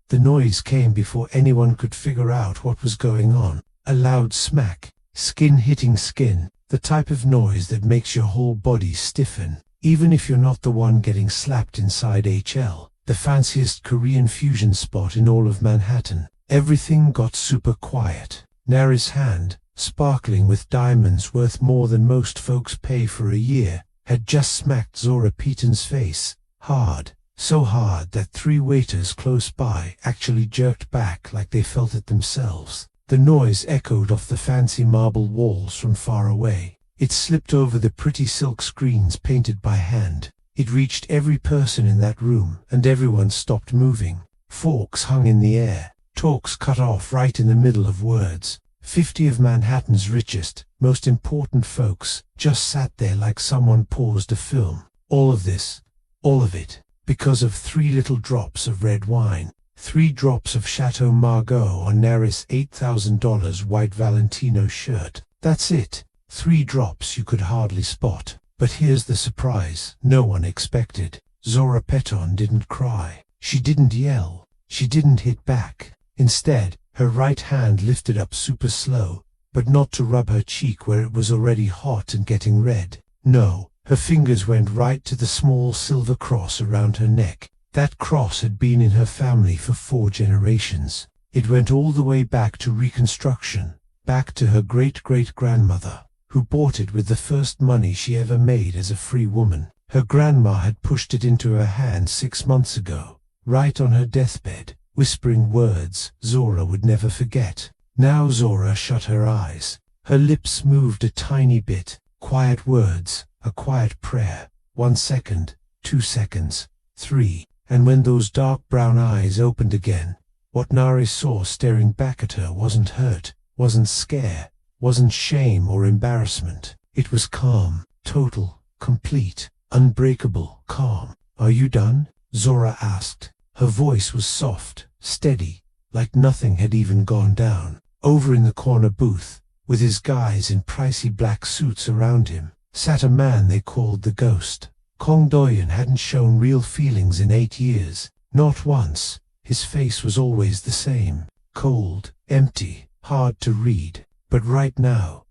The noise came before anyone could figure out what was going on. A loud smack, skin hitting skin, the type of noise that makes your whole body stiffen, even if you're not the one getting slapped inside HL, the fanciest Korean fusion spot in all of Manhattan. Everything got super quiet. Nari's hand, sparkling with diamonds worth more than most folks pay for a year, had just smacked Zora Peten's face, hard, so hard that 3 waiters close by actually jerked back like they felt it themselves. The noise echoed off the fancy marble walls from far away. It slipped over the pretty silk screens painted by hand. It reached every person in that room, and everyone stopped moving. Forks hung in the air, talks cut off right in the middle of words. 50 of Manhattan's richest, most important folks just sat there like someone paused a film. All of this, all of it, because of 3 little drops of red wine. 3 drops of Chateau Margaux on Nari's $8,000 white Valentino shirt. That's it. 3 drops you could hardly spot. But here's the surprise no one expected. Zora Peten didn't cry. She didn't yell. She didn't hit back. Instead, her right hand lifted up super slow, but not to rub her cheek where it was already hot and getting red. No, her fingers went right to the small silver cross around her neck. That cross had been in her family for 4 generations. It went all the way back to Reconstruction, back to her great-great-grandmother, who bought it with the first money she ever made as a free woman. Her grandma had pushed it into her hand 6 months ago, right on her deathbed, whispering words Zora would never forget. Now Zora shut her eyes. Her lips moved a tiny bit. Quiet words, a quiet prayer. 1 second, 2 seconds, 3. And when those dark brown eyes opened again, what Nari saw staring back at her wasn't hurt, wasn't scare, wasn't shame or embarrassment. It was calm, total, complete, unbreakable calm. "Are you done?" Zora asked. Her voice was soft, steady, like nothing had even gone down. Over in the corner booth, with his guys in pricey black suits around him, sat a man they called the Ghost. Kong Doyen hadn't shown real feelings in 8 years, not once. His face was always the same, cold, empty, hard to read. But right now,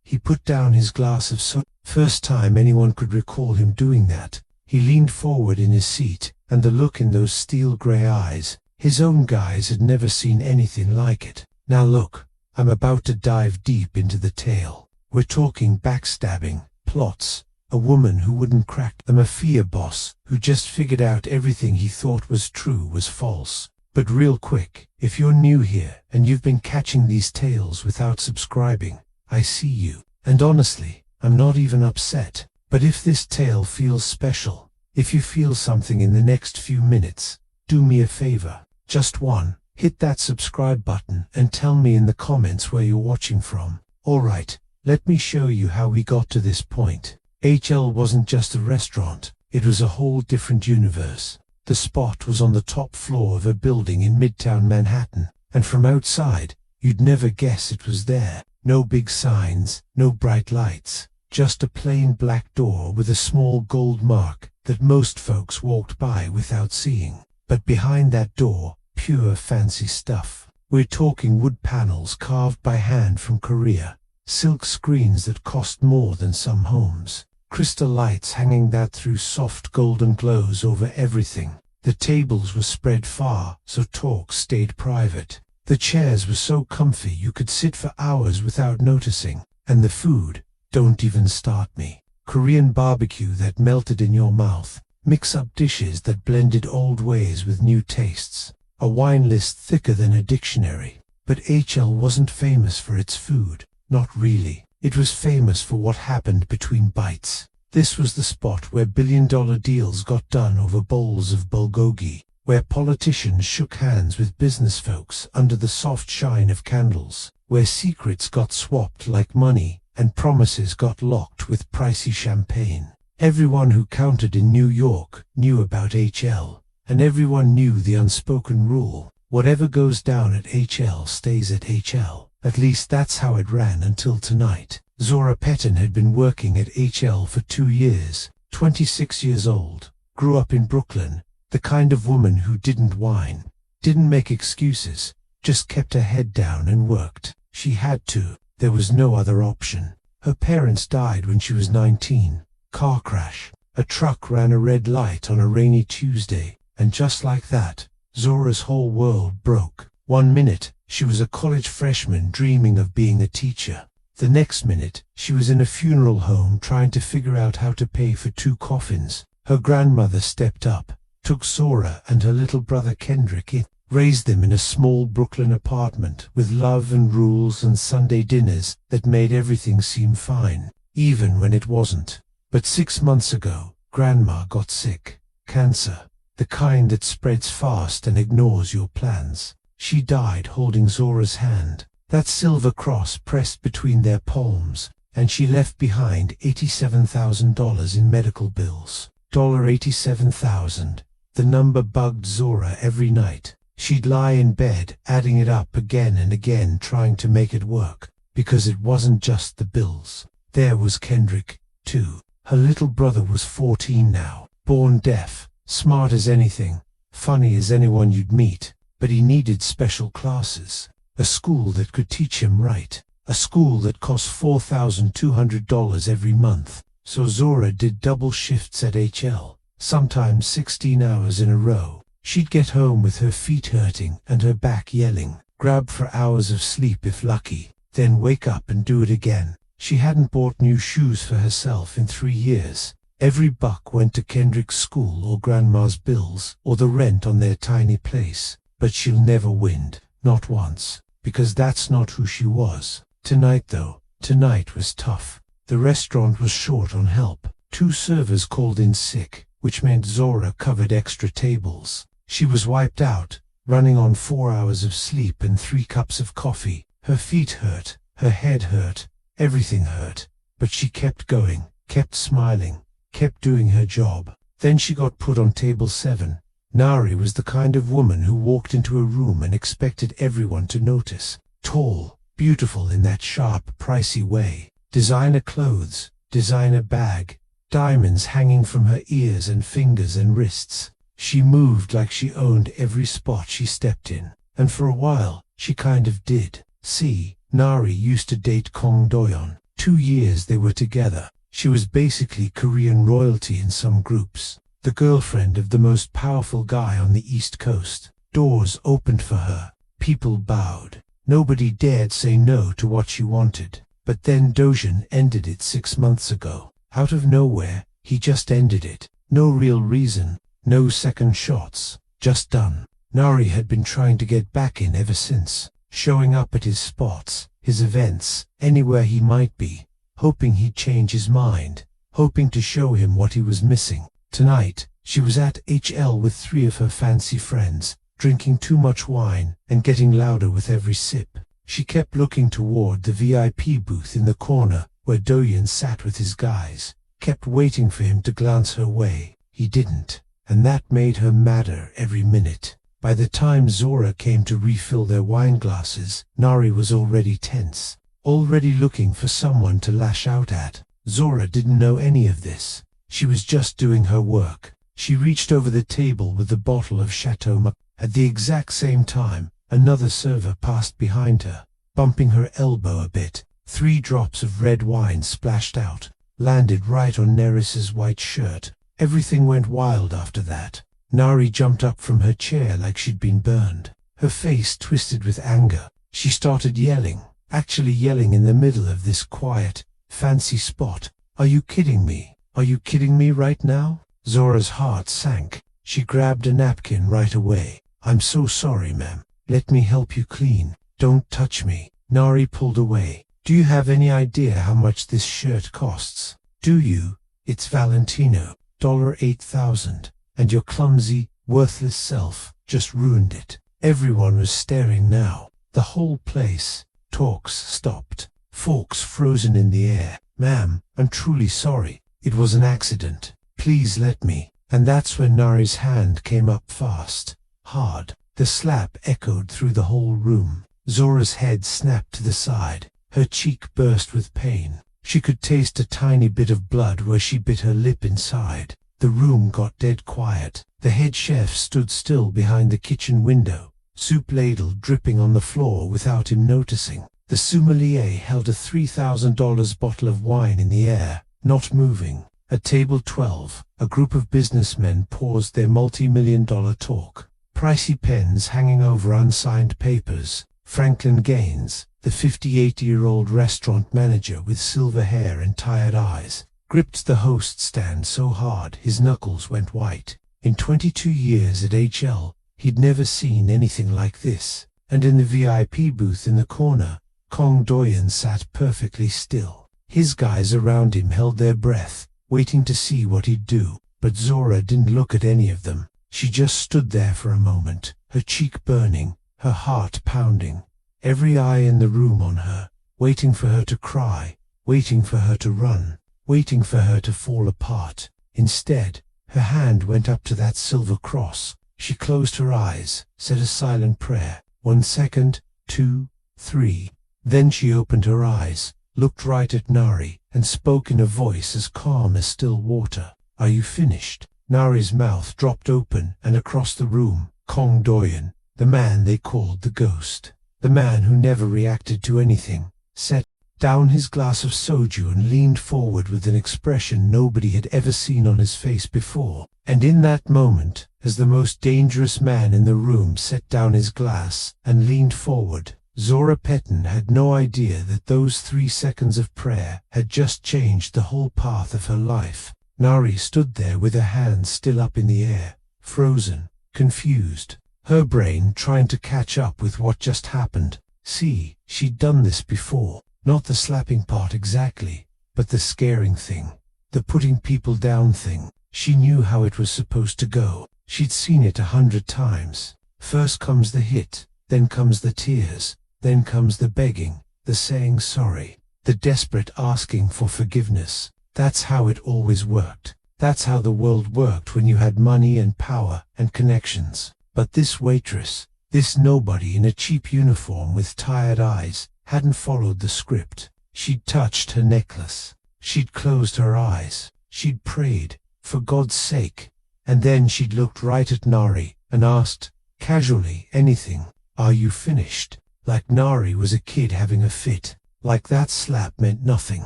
he put down his glass of soda. First time anyone could recall him doing that. He leaned forward in his seat, and the look in those steel gray eyes, his own guys had never seen anything like it. "Now look, I'm about to dive deep into the tale. We're talking backstabbing, plots, a woman who wouldn't crack, a Mafia boss who just figured out everything he thought was true was false." But real quick, if you're new here and you've been catching these tales without subscribing, I see you. And honestly, I'm not even upset. But if this tale feels special, if you feel something in the next few minutes, do me a favor. Just one. Hit that subscribe button and tell me in the comments where you're watching from. Alright, let me show you how we got to this point. HL wasn't just a restaurant, it was a whole different universe. The spot was on the top floor of a building in Midtown Manhattan, and from outside, you'd never guess it was there. No big signs, no bright lights, just a plain black door with a small gold mark that most folks walked by without seeing. But behind that door, pure fancy stuff. We're talking wood panels carved by hand from Korea, silk screens that cost more than some homes, crystal lights hanging that threw soft golden glows over everything. The tables were spread far, so talk stayed private. The chairs were so comfy you could sit for hours without noticing. And the food, don't even start me. Korean barbecue that melted in your mouth, mix-up dishes that blended old ways with new tastes, a wine list thicker than a dictionary. But HL wasn't famous for its food, not really. It was famous for what happened between bites. This was the spot where billion-dollar deals got done over bowls of bulgogi, where politicians shook hands with business folks under the soft shine of candles, where secrets got swapped like money, and promises got locked with pricey champagne. Everyone who counted in New York knew about HL, and everyone knew the unspoken rule: whatever goes down at HL stays at HL. At least that's how it ran until tonight. Zora Peten had been working at HL for 2 years, 26 years old, grew up in Brooklyn, the kind of woman who didn't whine, Didn't make excuses, just kept her head down and worked. She had to. There was no other option. Her parents died when she was 19. Car crash. A truck ran a red light on a rainy Tuesday, and just like that, Zora's whole world broke. 1 minute, she was a college freshman dreaming of being a teacher. The next minute, she was in a funeral home trying to figure out how to pay for 2 coffins. Her grandmother stepped up, took Zora and her little brother Kendrick in, raised them in a small Brooklyn apartment with love and rules and Sunday dinners that made everything seem fine, even when it wasn't. But 6 months ago, Grandma got sick. Cancer. The kind that spreads fast and ignores your plans. She died holding Zora's hand, that silver cross pressed between their palms, and she left behind $87,000 in medical bills. $87,000. The number bugged Zora every night. She'd lie in bed, adding it up again and again, trying to make it work, because it wasn't just the bills. There was Kendrick, too. Her little brother was 14 now, born deaf, smart as anything, funny as anyone you'd meet, but he needed special classes. A school that could teach him right. A school that cost $4,200 every month. So Zora did double shifts at HL, sometimes 16 hours in a row. She'd get home with her feet hurting and her back yelling, grab for hours of sleep if lucky, then wake up and do it again. She hadn't bought new shoes for herself in 3 years. Every buck went to Kendrick's school or Grandma's bills or the rent on their tiny place. But she'll never win, not once, because that's not who she was. Tonight though, tonight was tough. The restaurant was short on help. 2 servers called in sick, which meant Zora covered extra tables. She was wiped out, running on 4 hours of sleep and 3 cups of coffee. Her feet hurt, her head hurt, everything hurt. But she kept going, kept smiling, kept doing her job. Then she got put on table 7. Nari was the kind of woman who walked into a room and expected everyone to notice. Tall, beautiful in that sharp, pricey way. Designer clothes, designer bag, diamonds hanging from her ears and fingers and wrists. She moved like she owned every spot she stepped in. And for a while, she kind of did. See, Nari used to date Kong Doyeon. 2 years they were together. She was basically Korean royalty in some groups. The girlfriend of the most powerful guy on the East Coast. Doors opened for her. People bowed. Nobody dared say no to what she wanted. But then Dojin ended it 6 months ago. Out of nowhere, he just ended it. No real reason, no second shots, just done. Nari had been trying to get back in ever since, showing up at his spots, his events, anywhere he might be, hoping he'd change his mind, hoping to show him what he was missing. Tonight, she was at HL with 3 of her fancy friends, drinking too much wine and getting louder with every sip. She kept looking toward the VIP booth in the corner where Doyeon sat with his guys, kept waiting for him to glance her way. He didn't, and that made her madder every minute. By the time Zora came to refill their wine glasses, Nari was already tense, already looking for someone to lash out at. Zora didn't know any of this. She was just doing her work. She reached over the table with the bottle of Chateau Margaux. At the exact same time, another server passed behind her, bumping her elbow a bit. 3 drops of red wine splashed out, landed right on Neris's white shirt. Everything went wild after that. Nari jumped up from her chair like she'd been burned. Her face twisted with anger. She started yelling, actually yelling in the middle of this quiet, fancy spot. Are you kidding me? Are you kidding me right now? Zora's heart sank. She grabbed a napkin right away. I'm so sorry, ma'am. Let me help you clean. Don't touch me. Nari pulled away. Do you have any idea how much this shirt costs? Do you? It's Valentino. $8,000. And your clumsy, worthless self just ruined it. Everyone was staring now. The whole place. Talks stopped. Forks frozen in the air. Ma'am, I'm truly sorry. It was an accident. Please let me. And that's when Nari's hand came up fast. Hard. The slap echoed through the whole room. Zora's head snapped to the side. Her cheek burst with pain. She could taste a tiny bit of blood where she bit her lip inside. The room got dead quiet. The head chef stood still behind the kitchen window, soup ladle dripping on the floor without him noticing. The sommelier held a $3,000 bottle of wine in the air, not moving. At table 12, a group of businessmen paused their multi-million-dollar talk. Pricey pens hanging over unsigned papers. Franklin Gaines, the 58-year-old restaurant manager with silver hair and tired eyes, gripped the host stand so hard his knuckles went white. In 22 years at HL, he'd never seen anything like this. And in the VIP booth in the corner, Kong Doyen sat perfectly still. His guys around him held their breath, waiting to see what he'd do. But Zora didn't look at any of them. She just stood there for a moment, her cheek burning, her heart pounding. Every eye in the room on her, waiting for her to cry, waiting for her to run, waiting for her to fall apart. Instead, her hand went up to that silver cross. She closed her eyes, said a silent prayer. 1 second, 2, 3. Then she opened her eyes, looked right at Nari, and spoke in a voice as calm as still water. "Are you finished?" Nari's mouth dropped open, and across the room, Kong Doyen, the man they called the Ghost, the man who never reacted to anything, set down his glass of soju and leaned forward with an expression nobody had ever seen on his face before. And in that moment, as the most dangerous man in the room set down his glass and leaned forward, Zora Petten had no idea that those 3 seconds of prayer had just changed the whole path of her life. Nari stood there with her hands still up in the air, frozen, confused, her brain trying to catch up with what just happened. See, she'd done this before. Not the slapping part exactly, but the scaring thing, the putting people down thing. She knew how it was supposed to go. She'd seen it 100 times. First comes the hit, then comes the tears, then comes the begging, the saying sorry, the desperate asking for forgiveness. That's how it always worked. That's how the world worked when you had money and power and connections. But this waitress, this nobody in a cheap uniform with tired eyes, hadn't followed the script. She'd touched her necklace. She'd closed her eyes. She'd prayed, for God's sake. And then she'd looked right at Nari and asked, casually, anything. "Are you finished?" Like Nari was a kid having a fit. Like that slap meant nothing.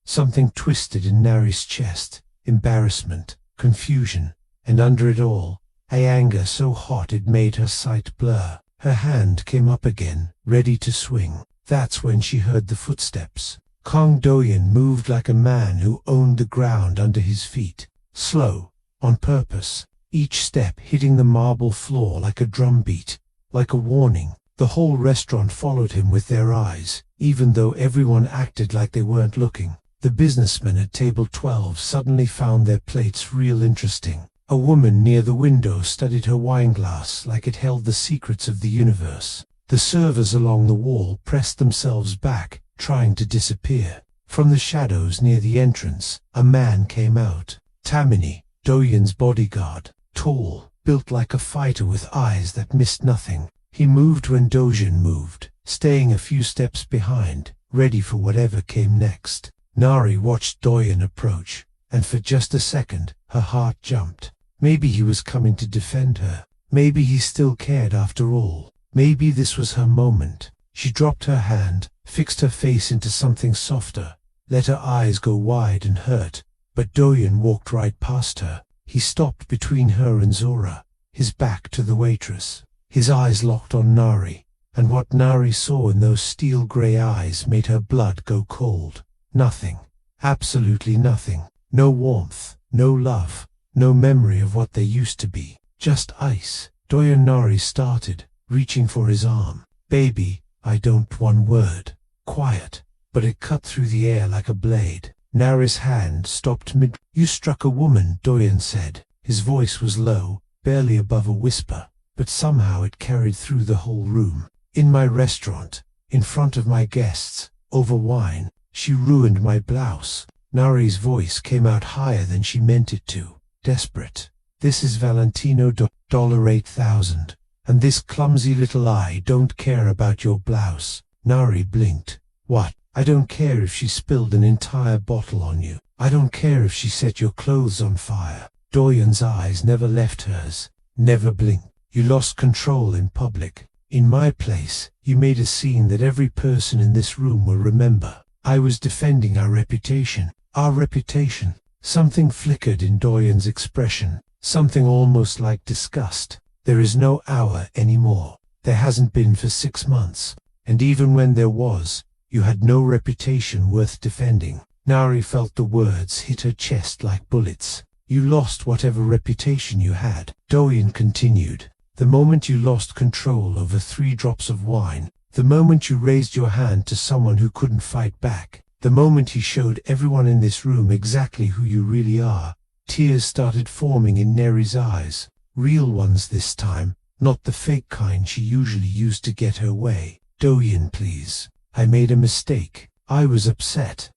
Something twisted in Nari's chest. Embarrassment, confusion, and under it all, a anger so hot it made her sight blur. Her hand came up again, ready to swing. That's when she heard the footsteps. Kong Doyen moved like a man who owned the ground under his feet. Slow, on purpose, each step hitting the marble floor like a drumbeat, like a warning. The whole restaurant followed him with their eyes, even though everyone acted like they weren't looking. The businessmen at table 12 suddenly found their plates real interesting. A woman near the window studied her wineglass like it held the secrets of the universe. The servers along the wall pressed themselves back, trying to disappear. From the shadows near the entrance, a man came out. Tammany, Doyen's bodyguard, tall, built like a fighter with eyes that missed nothing. He moved when Doyen moved, staying a few steps behind, ready for whatever came next. Nari watched Doyen approach, and for just a second, her heart jumped. Maybe he was coming to defend her. Maybe he still cared after all. Maybe this was her moment. She dropped her hand, fixed her face into something softer, let her eyes go wide and hurt. But Doyen walked right past her. He stopped between her and Zora, his back to the waitress. His eyes locked on Nari, and what Nari saw in those steel-gray eyes made her blood go cold. Nothing. Absolutely nothing. No warmth, no love, no memory of what they used to be. Just ice. Doyen. Nari started, reaching for his arm. "Baby, I don't." One word. Quiet. But it cut through the air like a blade. Nari's hand stopped mid. "You struck a woman," Doyen said. His voice was low, barely above a whisper, but somehow it carried through the whole room. "In my restaurant, in front of my guests, over wine. She ruined my blouse." Nari's voice came out higher than she meant it to. Desperate. "This is Valentino $8,000. And this clumsy little eye don't care about your blouse." Nari blinked. "What? I don't care if she spilled an entire bottle on you. I don't care if she set your clothes on fire." Doyen's eyes never left hers. Never blinked. "You lost control in public. In my place, you made a scene that every person in this room will remember. I was defending our reputation. Our reputation. Something flickered in Doyen's expression, something almost like disgust. There is no hour anymore. There hasn't been for 6 months. And even when there was, you had no reputation worth defending. Nari felt the words hit her chest like bullets. You lost whatever reputation you had, Doyen continued. The moment you lost control over 3 drops of wine, the moment you raised your hand to someone who couldn't fight back, the moment he showed everyone in this room exactly who you really are. Tears started forming in Neri's eyes. Real ones this time, not the fake kind she usually used to get her way. Doyen, please. I made a mistake. I was upset.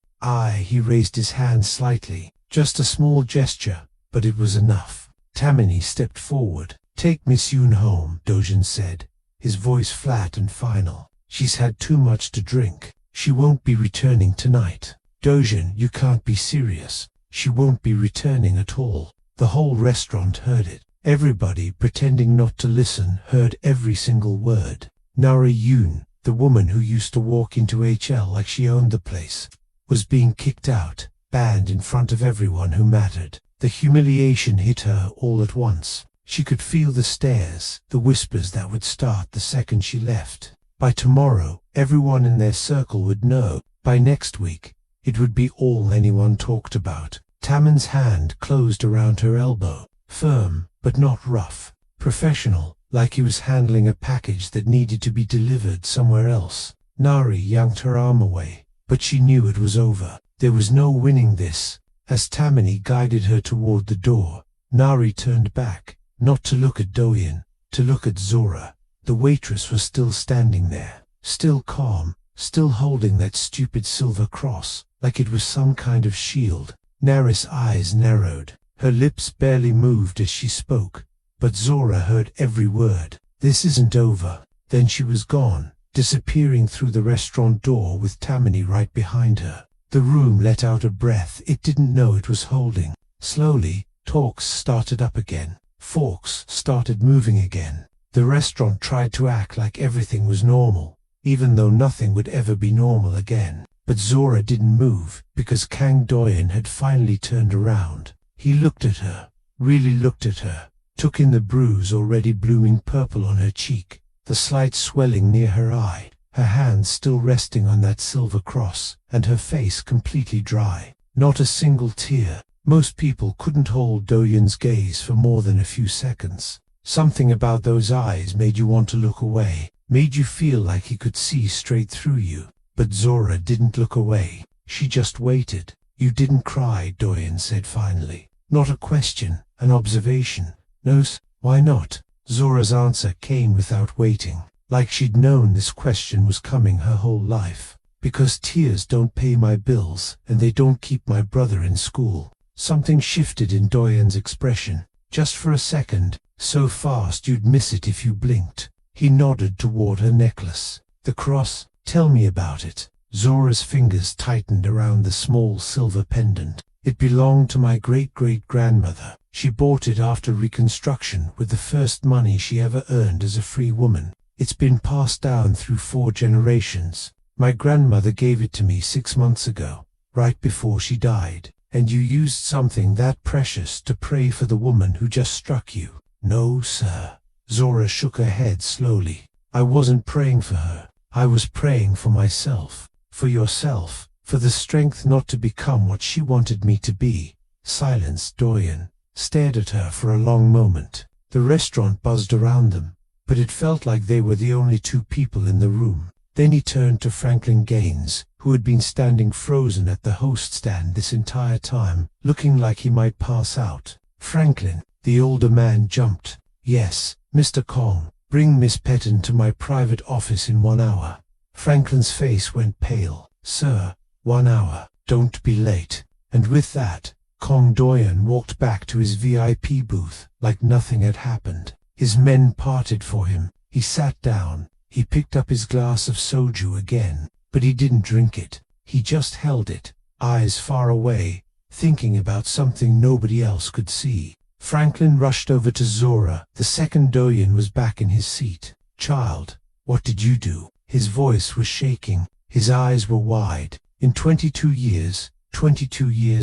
He raised his hand slightly. Just a small gesture, but it was enough. Tammany stepped forward. Take Miss Yoon home, Doyen said, his voice flat and final. She's had too much to drink. She won't be returning tonight. Doyen, you can't be serious. She won't be returning at all. The whole restaurant heard it. Everybody, pretending not to listen, heard every single word. Nari Yoon, the woman who used to walk into HL like she owned the place, was being kicked out, banned in front of everyone who mattered. The humiliation hit her all at once. She could feel the stares, the whispers that would start the second she left. By tomorrow, everyone in their circle would know. By next week, it would be all anyone talked about. Taman's hand closed around her elbow, firm, but not rough. Professional, like he was handling a package that needed to be delivered somewhere else. Nari yanked her arm away, but she knew it was over. There was no winning this. As Tammany guided her toward the door, Nari turned back, not to look at Doyen, to look at Zora. The waitress was still standing there, still calm, still holding that stupid silver cross, like it was some kind of shield. Nari's eyes narrowed. Her lips barely moved as she spoke, but Zora heard every word. This isn't over. Then she was gone, disappearing through the restaurant door with Tammany right behind her. The room let out a breath it didn't know it was holding. Slowly, talks started up again. Forks started moving again. The restaurant tried to act like everything was normal, even though nothing would ever be normal again. But Zora didn't move, because Kang Doyen had finally turned around. He looked at her, really looked at her, took in the bruise already blooming purple on her cheek, the slight swelling near her eye, her hands still resting on that silver cross, and her face completely dry. Not a single tear. Most people couldn't hold Doyen's gaze for more than a few seconds. Something about those eyes made you want to look away, made you feel like he could see straight through you. But Zora didn't look away. She just waited. You didn't cry, Doyen said finally. Not a question, an observation. No, why not? Zora's answer came without waiting, like she'd known this question was coming her whole life. Because tears don't pay my bills, and they don't keep my brother in school. Something shifted in Doyen's expression, just for a second, so fast you'd miss it if you blinked. He nodded toward her necklace. The cross? Tell me about it. Zora's fingers tightened around the small silver pendant. It belonged to my great-great-grandmother. She bought it after Reconstruction with the first money she ever earned as a free woman. It's been passed down through 4 generations. My grandmother gave it to me 6 months ago, right before she died. And you used something that precious to pray for the woman who just struck you. No, sir. Zora shook her head slowly. I wasn't praying for her. I was praying for myself. For yourself. For the strength not to become what she wanted me to be. Silence. Doyen stared at her for a long moment. The restaurant buzzed around them, but it felt like they were the only 2 people in the room. Then he turned to Franklin Gaines, who had been standing frozen at the host stand this entire time, looking like he might pass out. Franklin, the older man jumped. Yes, Mr. Kong, bring Miss Petton to my private office in 1 hour. Franklin's face went pale. Sir, 1 hour, don't be late. And with that, Kong Doyen walked back to his VIP booth, like nothing had happened. His men parted for him. He sat down. He picked up his glass of soju again, but he didn't drink it. He just held it, eyes far away, thinking about something nobody else could see. Franklin rushed over to Zora. The second Doyen was back in his seat. Child, What did you do? His voice was shaking. His eyes were wide. In 22 years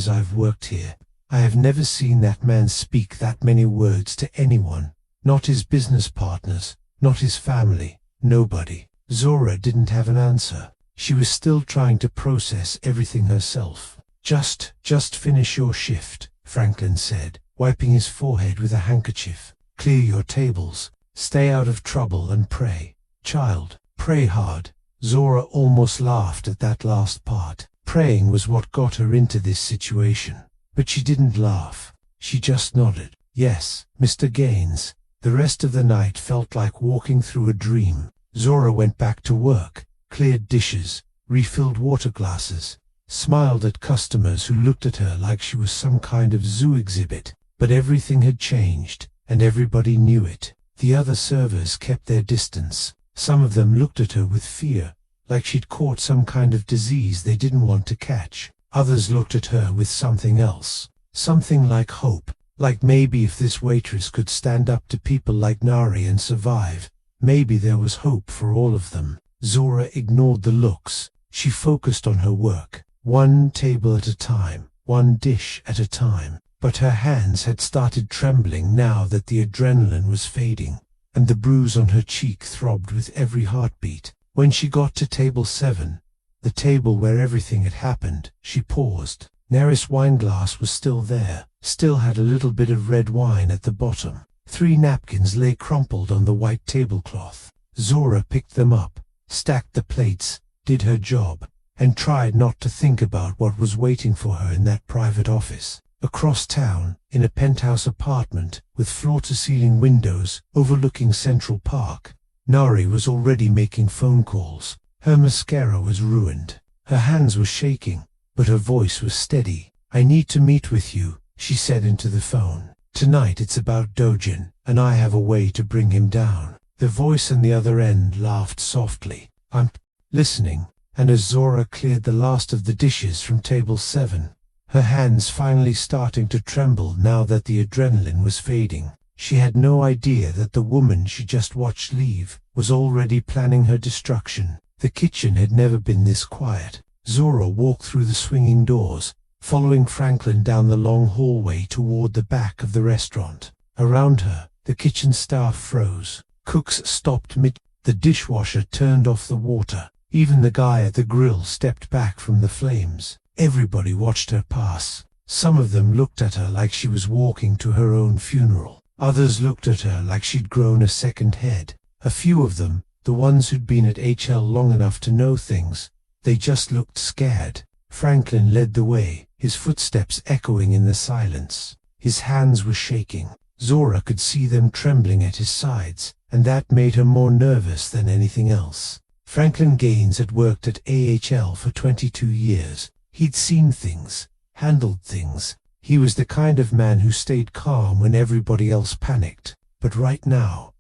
I've worked here, I have never seen that man speak that many words to anyone. Not his business partners, not his family, nobody. Zora didn't have an answer. She was still trying to process everything herself. Just finish your shift, Franklin said, wiping his forehead with a handkerchief. Clear your tables, stay out of trouble and pray. Child, pray hard. Zora almost laughed at that last part. Praying was what got her into this situation. But she didn't laugh. She just nodded. Yes, Mr. Gaines. The rest of the night felt like walking through a dream. Zora went back to work, cleared dishes, refilled water glasses, smiled at customers who looked at her like she was some kind of zoo exhibit. But everything had changed, and everybody knew it. The other servers kept their distance. Some of them looked at her with fear, like she'd caught some kind of disease they didn't want to catch. Others looked at her with something else, something like hope, like maybe if this waitress could stand up to people like Nari and survive, maybe there was hope for all of them. Zora ignored the looks. She focused on her work, one table at a time, one dish at a time. But her hands had started trembling now that the adrenaline was fading, and the bruise on her cheek throbbed with every heartbeat. When she got to table 7, the table where everything had happened, she paused. Nari's wineglass was still there, still had a little bit of red wine at the bottom. 3 napkins lay crumpled on the white tablecloth. Zora picked them up, stacked the plates, did her job, and tried not to think about what was waiting for her in that private office. Across town, in a penthouse apartment with floor-to-ceiling windows overlooking Central Park, Nari was already making phone calls. Her mascara was ruined. Her hands were shaking, but her voice was steady. I need to meet with you, she said into the phone. Tonight it's about Dojin, and I have a way to bring him down. The voice on the other end laughed softly. I'm listening. And as Zora cleared the last of the dishes from table 7, her hands finally starting to tremble now that the adrenaline was fading, she had no idea that the woman she just watched leave was already planning her destruction. The kitchen had never been this quiet. Zora walked through the swinging doors, following Franklin down the long hallway toward the back of the restaurant. Around her, the kitchen staff froze. Cooks stopped mid. The dishwasher turned off the water. Even the guy at the grill stepped back from the flames. Everybody watched her pass. Some of them looked at her like she was walking to her own funeral. Others looked at her like she'd grown a second head. A few of them, the ones who'd been at HL long enough to know things, they just looked scared. Franklin led the way, his footsteps echoing in the silence. His hands were shaking. Zora could see them trembling at his sides, and that made her more nervous than anything else. Franklin Gaines had worked at AHL for 22 years. He'd seen things, handled things. He was the kind of man who stayed calm when everybody else panicked. But right now,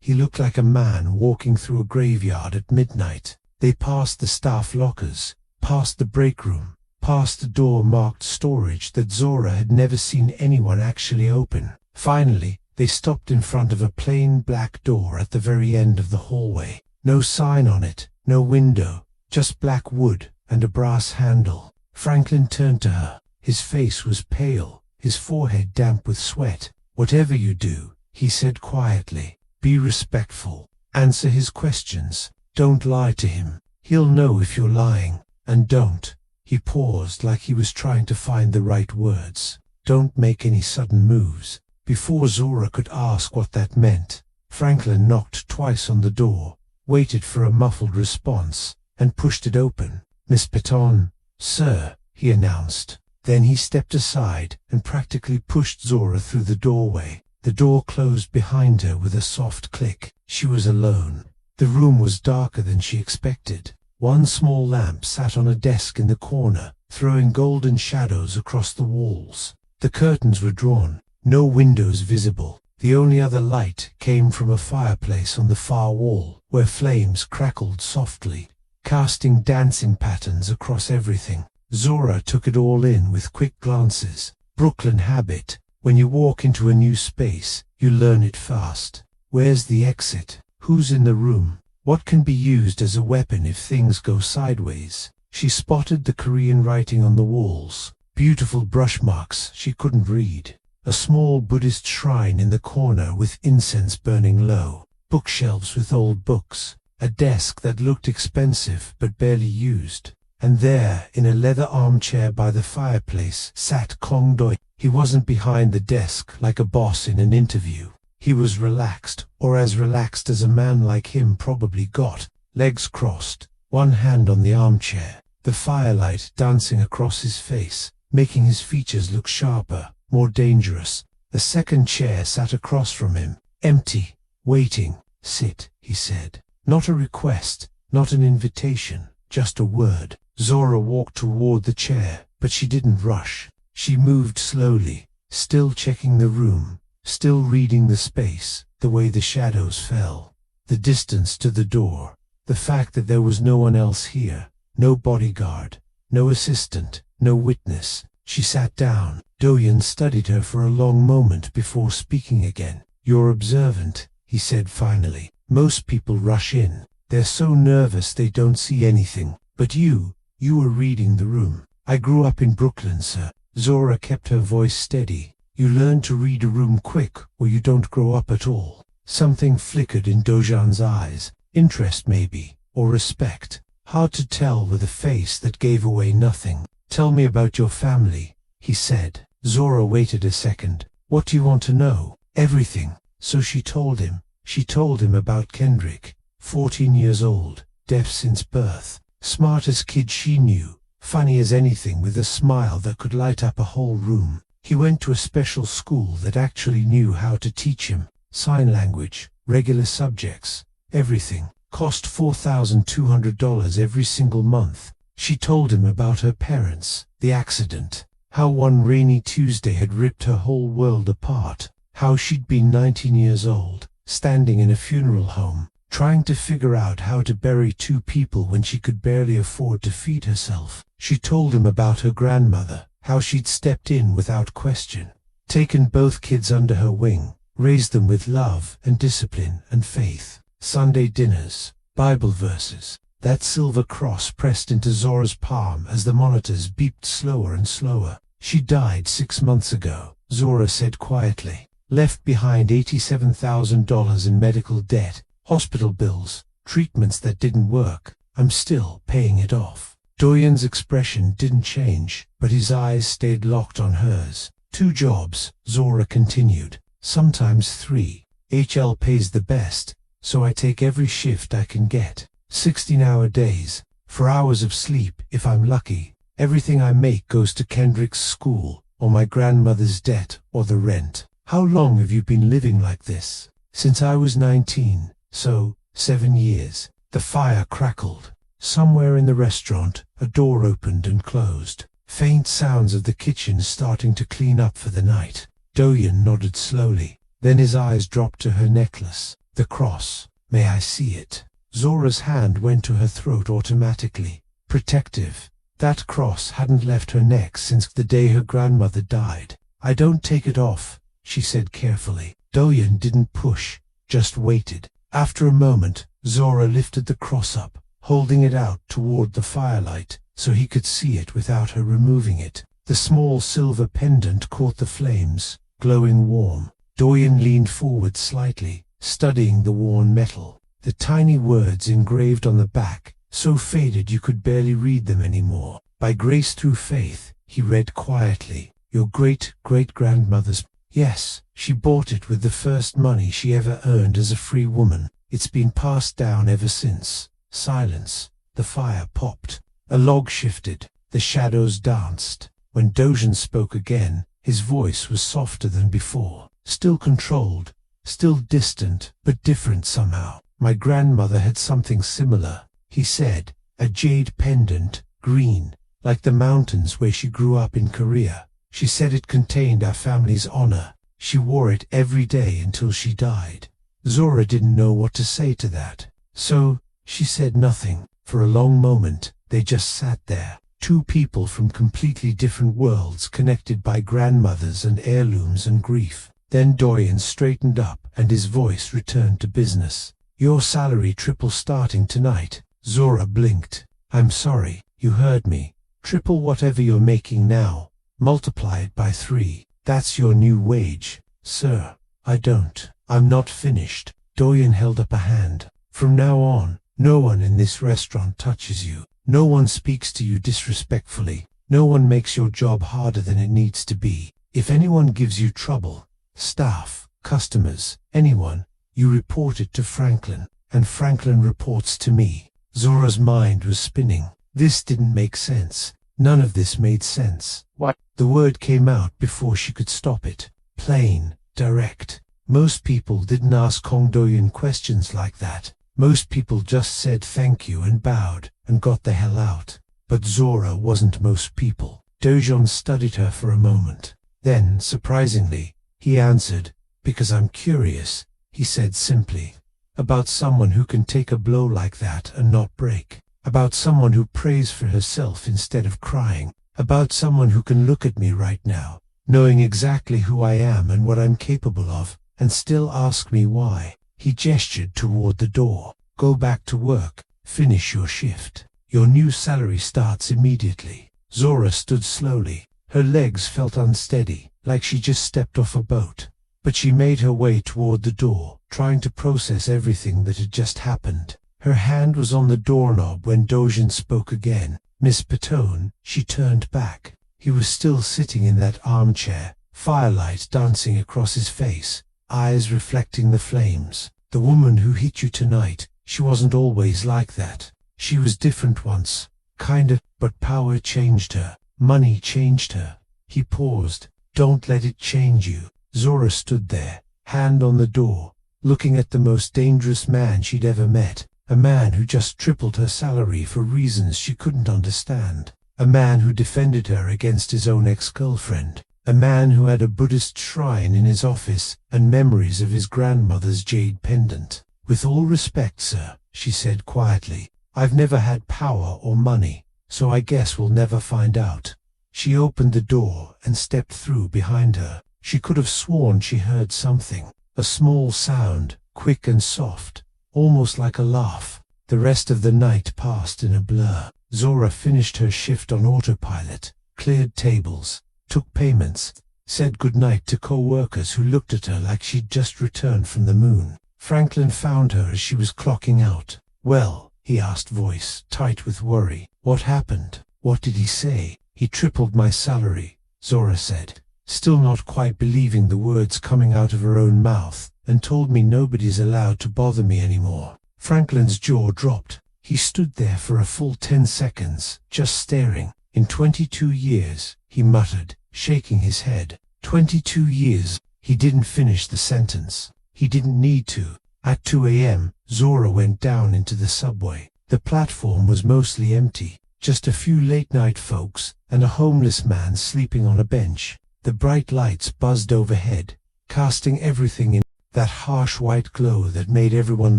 he looked like a man walking through a graveyard at midnight. They passed the staff lockers, past the break room, past the door marked storage that Zora had never seen anyone actually open. Finally, they stopped in front of a plain black door at the very end of the hallway. No sign on it, no window, just black wood and a brass handle. Franklin turned to her. His face was pale, his forehead damp with sweat. Whatever you do, he said quietly, be respectful. Answer his questions. Don't lie to him. He'll know if you're lying. And don't. He paused like he was trying to find the right words. Don't make any sudden moves. Before Zora could ask what that meant, Franklin knocked twice on the door, waited for a muffled response, and pushed it open. Miss Patton, sir, he announced. Then he stepped aside and practically pushed Zora through the doorway. The door closed behind her with a soft click. She was alone. The room was darker than she expected. One small lamp sat on a desk in the corner, throwing golden shadows across the walls. The curtains were drawn, no windows visible. The only other light came from a fireplace on the far wall, where flames crackled softly, casting dancing patterns across everything. Zora took it all in with quick glances. Brooklyn habit. When you walk into a new space, you learn it fast. Where's the exit? Who's in the room? What can be used as a weapon if things go sideways? She spotted the Korean writing on the walls, beautiful brush marks she couldn't read. A small Buddhist shrine in the corner with incense burning low. Bookshelves with old books. A desk that looked expensive but barely used. And there, in a leather armchair by the fireplace, sat Kong Doi. He wasn't behind the desk like a boss in an interview. He was relaxed, or as relaxed as a man like him probably got, legs crossed, one hand on the armchair, the firelight dancing across his face, making his features look sharper, more dangerous. A second chair sat across from him, empty, waiting. "Sit," he said. Not a request, not an invitation, just a word. Zora walked toward the chair, but she didn't rush. She moved slowly, still checking the room, still reading the space, the way the shadows fell, the distance to the door, the fact that there was no one else here, no bodyguard, no assistant, no witness. She sat down. Doyen studied her for a long moment before speaking again. "You're observant," he said finally. "Most people rush in. They're so nervous they don't see anything. But you were reading the room." "I grew up in Brooklyn, sir." Zora kept her voice steady. "You learn to read a room quick, or you don't grow up at all." Something flickered in Dojan's eyes. Interest maybe, or respect. Hard to tell with a face that gave away nothing. "Tell me about your family," he said. Zora waited a second. "What do you want to know?" "Everything." So she told him. She told him about Kendrick, 14 years old, deaf since birth, smartest kid she knew, funny as anything with a smile that could light up a whole room. He went to a special school that actually knew how to teach him. Sign language, regular subjects, everything. Cost $4,200 every single month. She told him about her parents, the accident, how one rainy Tuesday had ripped her whole world apart, how she'd been 19 years old, standing in a funeral home, trying to figure out how to bury two people when she could barely afford to feed herself. She told him about her grandmother, how she'd stepped in without question, taken both kids under her wing, raised them with love and discipline and faith. Sunday dinners, Bible verses, that silver cross pressed into Zora's palm as the monitors beeped slower and slower. "She died 6 months ago," Zora said quietly. "Left behind $87,000 in medical debt, hospital bills, treatments that didn't work. I'm still paying it off." Doyen's expression didn't change, but his eyes stayed locked on hers. "2 jobs," Zora continued. "Sometimes 3. HL pays the best, so I take every shift I can get. 16-hour days, 4 hours of sleep if I'm lucky. Everything I make goes to Kendrick's school, or my grandmother's debt, or the rent." "How long have you been living like this?" "Since I was 19, so 7 years." The fire crackled. Somewhere in the restaurant, a door opened and closed. Faint sounds of the kitchen starting to clean up for the night. Doyen nodded slowly. Then his eyes dropped to her necklace. "The cross. May I see it?" Zora's hand went to her throat automatically. Protective. That cross hadn't left her neck since the day her grandmother died. "I don't take it off," she said carefully. Doyen didn't push, just waited. After a moment, Zora lifted the cross up, holding it out toward the firelight, so he could see it without her removing it. The small silver pendant caught the flames, glowing warm. Doyen leaned forward slightly, studying the worn metal. The tiny words engraved on the back, so faded you could barely read them anymore. "By grace through faith," he read quietly. "Your great-great-grandmother's—" "Yes, she bought it with the first money she ever earned as a free woman. It's been passed down ever since." Silence. The fire popped. A log shifted. The shadows danced. When Dojan spoke again, his voice was softer than before. Still controlled, still distant, but different somehow. "My grandmother had something similar," he said. "A jade pendant, green, like the mountains where she grew up in Korea. She said it contained our family's honor. She wore it every day until she died." Zora didn't know what to say to that. So, she said nothing. For a long moment, they just sat there. Two people from completely different worlds connected by grandmothers and heirlooms and grief. Then Doyen straightened up, and his voice returned to business. Your salary triple starting tonight. Zora blinked. I'm sorry, you heard me. Triple whatever you're making now. Multiply it by 3. That's your new wage. Sir, I'm not finished. Doyen held up a hand. From now on, no one in this restaurant touches you. No one speaks to you disrespectfully. No one makes your job harder than it needs to be. If anyone gives you trouble, staff, customers, anyone, you report it to Franklin, and Franklin reports to me. Zora's mind was spinning. This didn't make sense. None of this made sense. What? The word came out before she could stop it. Plain, direct. Most people didn't ask Kong Doyen questions like that. Most people just said thank you and bowed, and got the hell out. But Zora wasn't most people. Dojon studied her for a moment. Then, surprisingly, he answered, because I'm curious, he said simply. About someone who can take a blow like that and not break. About someone who prays for herself instead of crying. About someone who can look at me right now, knowing exactly who I am and what I'm capable of, and still ask me why. He gestured toward the door. Go back to work. Finish your shift. Your new salary starts immediately. Zora stood slowly. Her legs felt unsteady, like she just stepped off a boat. But she made her way toward the door, trying to process everything that had just happened. Her hand was on the doorknob when Dojon spoke again. Miss Petone. She turned back. He was still sitting in that armchair, firelight dancing across his face, eyes reflecting the flames. The woman who hit you tonight, she wasn't always like that. She was different once, kinda, but power changed her. Money changed her. He paused. Don't let it change you. Zora stood there, hand on the door, looking at the most dangerous man she'd ever met. A man who just tripled her salary for reasons she couldn't understand. A man who defended her against his own ex-girlfriend. A man who had a Buddhist shrine in his office and memories of his grandmother's jade pendant. With all respect, sir, she said quietly, I've never had power or money, so I guess we'll never find out. She opened the door and stepped through behind her. She could have sworn she heard something. A small sound, quick and soft, almost like a laugh. The rest of the night passed in a blur. Zora finished her shift on autopilot, cleared tables, took payments, said goodnight to co-workers who looked at her like she'd just returned from the moon. Franklin found her as she was clocking out. Well, he asked, voice tight with worry. What happened? What did he say? He tripled my salary, Zora said, still not quite believing the words coming out of her own mouth, and told me nobody's allowed to bother me anymore. Franklin's jaw dropped. He stood there for a full 10 seconds, just staring. In 22 years, he muttered, shaking his head. 22 years. He didn't finish the sentence. He didn't need to. At 2 a.m., Zora went down into the subway. The platform was mostly empty. Just a few late-night folks, and a homeless man sleeping on a bench. The bright lights buzzed overhead, casting everything in that harsh white glow that made everyone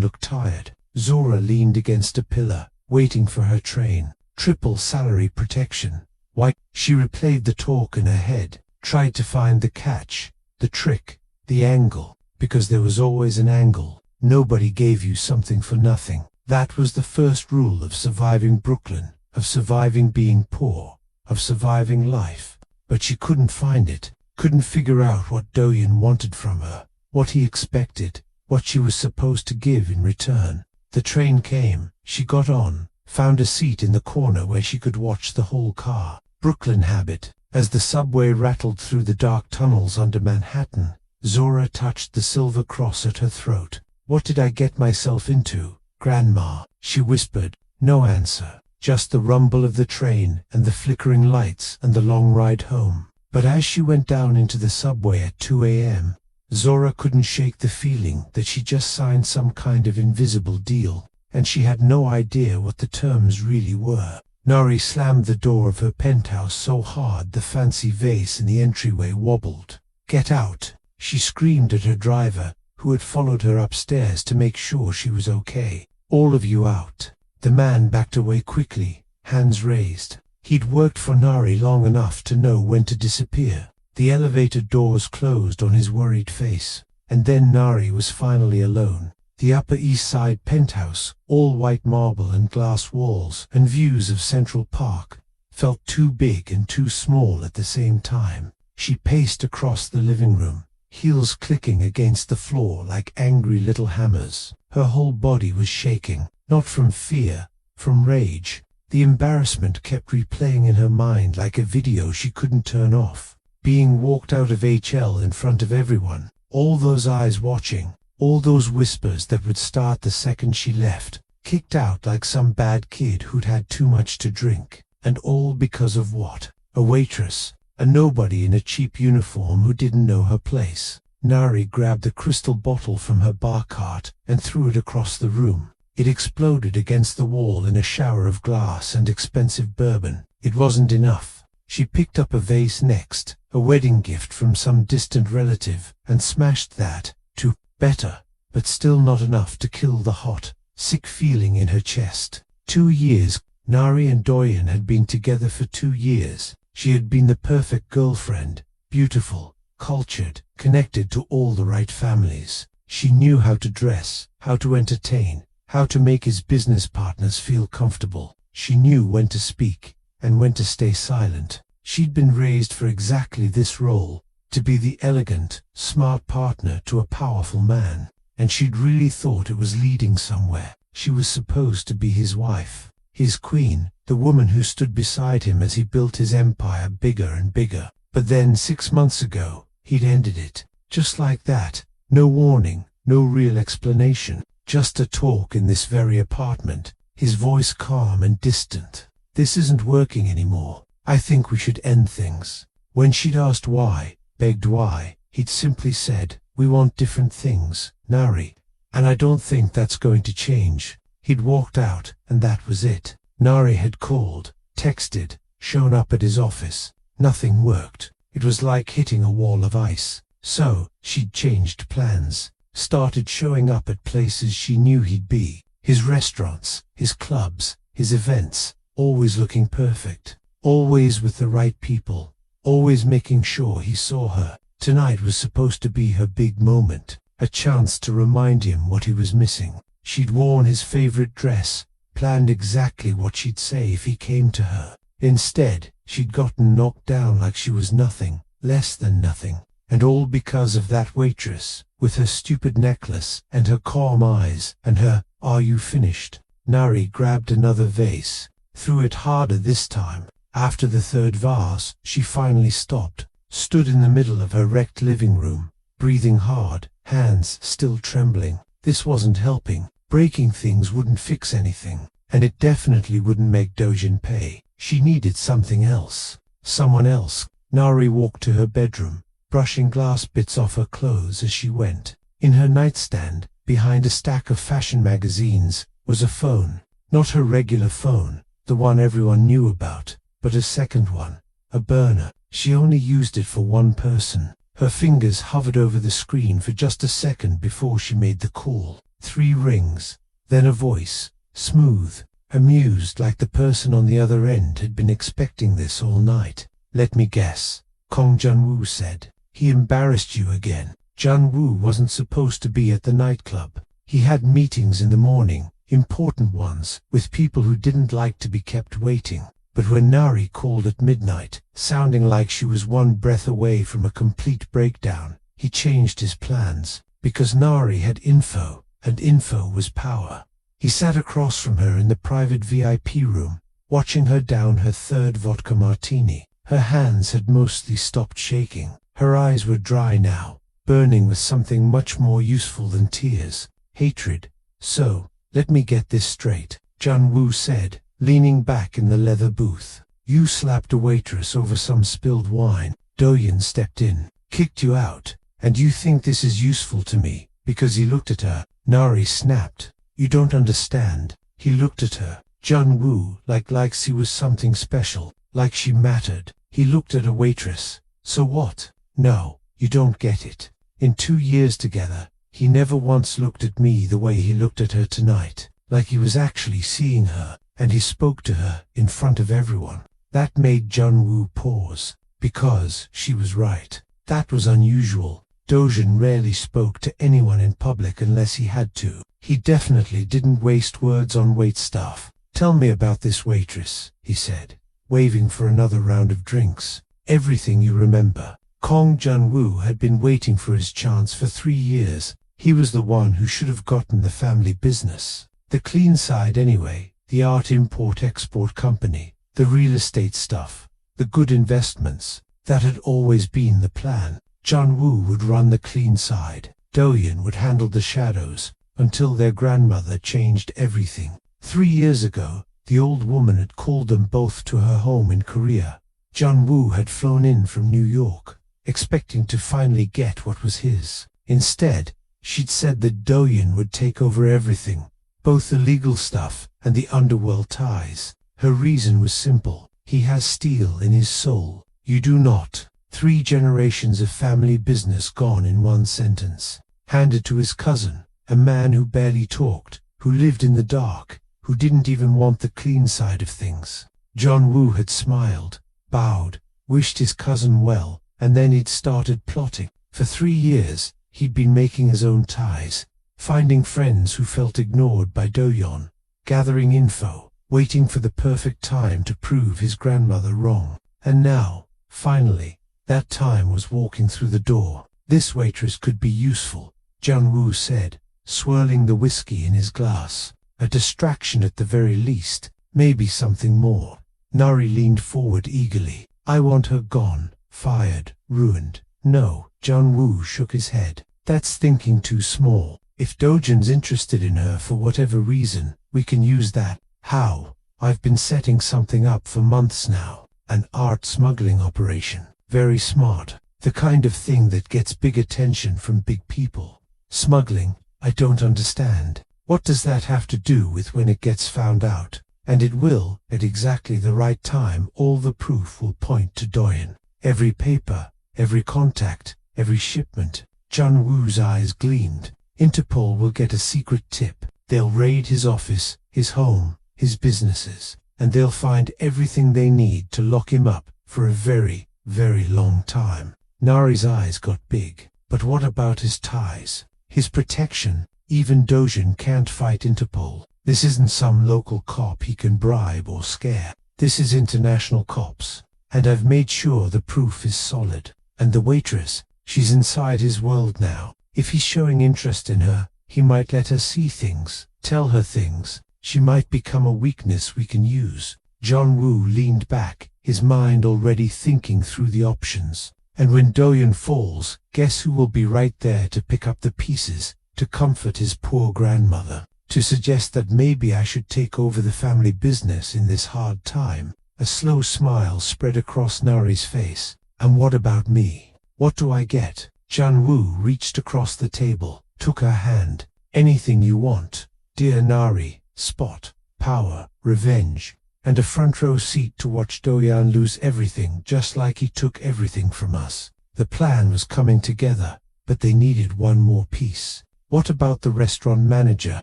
look tired. Zora leaned against a pillar, waiting for her train. Triple salary protection. Why? She replayed the talk in her head, tried to find the catch, the trick, the angle, because there was always an angle. Nobody gave you something for nothing. That was the first rule of surviving Brooklyn, of surviving being poor, of surviving life. But she couldn't find it, couldn't figure out what Doyen wanted from her, what he expected, what she was supposed to give in return. The train came. She got on, found a seat in the corner where she could watch the whole car. Brooklyn habit. As the subway rattled through the dark tunnels under Manhattan, Zora touched the silver cross at her throat. What did I get myself into, Grandma? She whispered. No answer. Just the rumble of the train and the flickering lights and the long ride home. But as she went down into the subway at 2 a.m., Zora couldn't shake the feeling that she just signed some kind of invisible deal, and she had no idea what the terms really were. Nari slammed the door of her penthouse so hard the fancy vase in the entryway wobbled. Get out! She screamed at her driver, who had followed her upstairs to make sure she was okay. All of you out. The man backed away quickly, hands raised. He'd worked for Nari long enough to know when to disappear. The elevator doors closed on his worried face, and then Nari was finally alone. The Upper East Side penthouse, all white marble and glass walls and views of Central Park, felt too big and too small at the same time. She paced across the living room, heels clicking against the floor like angry little hammers. Her whole body was shaking, not from fear, from rage. The embarrassment kept replaying in her mind like a video she couldn't turn off. Being walked out of HL in front of everyone, all those eyes watching, all those whispers that would start the second she left, kicked out like some bad kid who'd had too much to drink. And all because of what? A waitress, a nobody in a cheap uniform who didn't know her place. Nari grabbed the crystal bottle from her bar cart and threw it across the room. It exploded against the wall in a shower of glass and expensive bourbon. It wasn't enough. She picked up a vase next, a wedding gift from some distant relative, and smashed that, too. Better, but still not enough to kill the hot, sick feeling in her chest. 2 years. Nari and Doyen had been together for 2 years. She had been the perfect girlfriend, beautiful, cultured, connected to all the right families. She knew how to dress, how to entertain, how to make his business partners feel comfortable. She knew when to speak and when to stay silent. She'd been raised for exactly this role, to be the elegant, smart partner to a powerful man. And she'd really thought it was leading somewhere. She was supposed to be his wife, his queen, the woman who stood beside him as he built his empire bigger and bigger. But then 6 months ago, he'd ended it. Just like that. No warning, no real explanation. Just a talk in this very apartment, his voice calm and distant. This isn't working anymore. I think we should end things. When she'd asked why, begged why, he'd simply said, "We want different things, Nari. And I don't think that's going to change." He'd walked out, and that was it. Nari had called, texted, shown up at his office. Nothing worked. It was like hitting a wall of ice. So, she'd changed plans. Started showing up at places she knew he'd be. His restaurants, his clubs, his events, always looking perfect. Always with the right people. Always making sure he saw her. Tonight was supposed to be her big moment. A chance to remind him what he was missing. She'd worn his favorite dress, planned exactly what she'd say if he came to her. Instead, she'd gotten knocked down like she was nothing, less than nothing. And all because of that waitress, with her stupid necklace, and her calm eyes, and her, "Are you finished?" Nari grabbed another vase, threw it harder this time. After the third vase, she finally stopped, stood in the middle of her wrecked living room, breathing hard, hands still trembling. This wasn't helping. Breaking things wouldn't fix anything, and it definitely wouldn't make Dojin pay. She needed something else. Someone else. Nari walked to her bedroom, brushing glass bits off her clothes as she went. In her nightstand, behind a stack of fashion magazines, was a phone. Not her regular phone, the one everyone knew about, but a second one, a burner. She only used it for one person. Her fingers hovered over the screen for just a second before she made the call. 3 rings, then a voice, smooth, amused, like the person on the other end had been expecting this all night. "Let me guess," Kong Jun-woo said. "He embarrassed you again." Jun-woo wasn't supposed to be at the nightclub. He had meetings in the morning, important ones, with people who didn't like to be kept waiting. But when Nari called at midnight, sounding like she was one breath away from a complete breakdown, he changed his plans, because Nari had info, and info was power. He sat across from her in the private VIP room, watching her down her third vodka martini. Her hands had mostly stopped shaking. Her eyes were dry now, burning with something much more useful than tears, hatred. "So, let me get this straight," Jun-woo said, leaning back in the leather booth. "You slapped a waitress over some spilled wine. Doyen stepped in, kicked you out, and you think this is useful to me, because he looked at her." Nari snapped. "You don't understand." He looked at her, Jun-woo, like she was something special, like she mattered. He looked at a waitress. "So what?" "No, you don't get it. In 2 years together, he never once looked at me the way he looked at her tonight, like he was actually seeing her, and he spoke to her in front of everyone." That made Jun-woo pause, because she was right. That was unusual. Dojin rarely spoke to anyone in public unless he had to. He definitely didn't waste words on waitstaff. "Tell me about this waitress," he said, waving for another round of drinks. "Everything you remember." Kong Jun-woo had been waiting for his chance for 3 years. He was the one who should have gotten the family business. The clean side anyway, the art import-export company, the real estate stuff, the good investments. That had always been the plan. Jun-woo would run the clean side. Do-yeon would handle the shadows, until their grandmother changed everything. 3 years ago, the old woman had called them both to her home in Korea. Jun-woo had flown in from New York, expecting to finally get what was his. Instead, she'd said that Do-yeon would take over everything, both the legal stuff and the underworld ties. Her reason was simple. He has steel in his soul. You do not. 3 generations of family business gone in one sentence. Handed to his cousin, a man who barely talked, who lived in the dark, who didn't even want the clean side of things. Jun-woo had smiled, bowed, wished his cousin well, and then he'd started plotting. For 3 years, he'd been making his own ties, finding friends who felt ignored by Do-yeon, gathering info, waiting for the perfect time to prove his grandmother wrong. And now, finally, that time was walking through the door. "This waitress could be useful," Jun-woo said, swirling the whiskey in his glass. "A distraction at the very least, maybe something more." Nari leaned forward eagerly. "I want her gone, fired, ruined." "No," Jun-woo shook his head. "That's thinking too small. If Do-yeon's interested in her for whatever reason, we can use that." "How?" "I've been setting something up for months now. An art smuggling operation. Very smart. The kind of thing that gets big attention from big people." "Smuggling? I don't understand. What does that have to do with when it gets found out?" "And it will, at exactly the right time. All the proof will point to Do-yeon. Every paper, every contact, every shipment." Jun-woo's eyes gleamed. "Interpol will get a secret tip. They'll raid his office, his home, his businesses, and they'll find everything they need to lock him up for a very, very long time." Nari's eyes got big. "But what about his ties? His protection? Even Do-yeon can't fight Interpol. This isn't some local cop he can bribe or scare. This is international cops. And I've made sure the proof is solid. And the waitress, she's inside his world now. If he's showing interest in her, he might let her see things, tell her things. She might become a weakness we can use." Jun-woo leaned back, his mind already thinking through the options. "And when Do-yeon falls, guess who will be right there to pick up the pieces, to comfort his poor grandmother, to suggest that maybe I should take over the family business in this hard time." A slow smile spread across Nari's face. "And what about me? What do I get?" Jun-woo reached across the table, took her hand. "Anything you want, dear Nari. Spot, power, revenge, and a front row seat to watch Do-yeon lose everything just like he took everything from us." The plan was coming together, but they needed one more piece. "What about the restaurant manager?"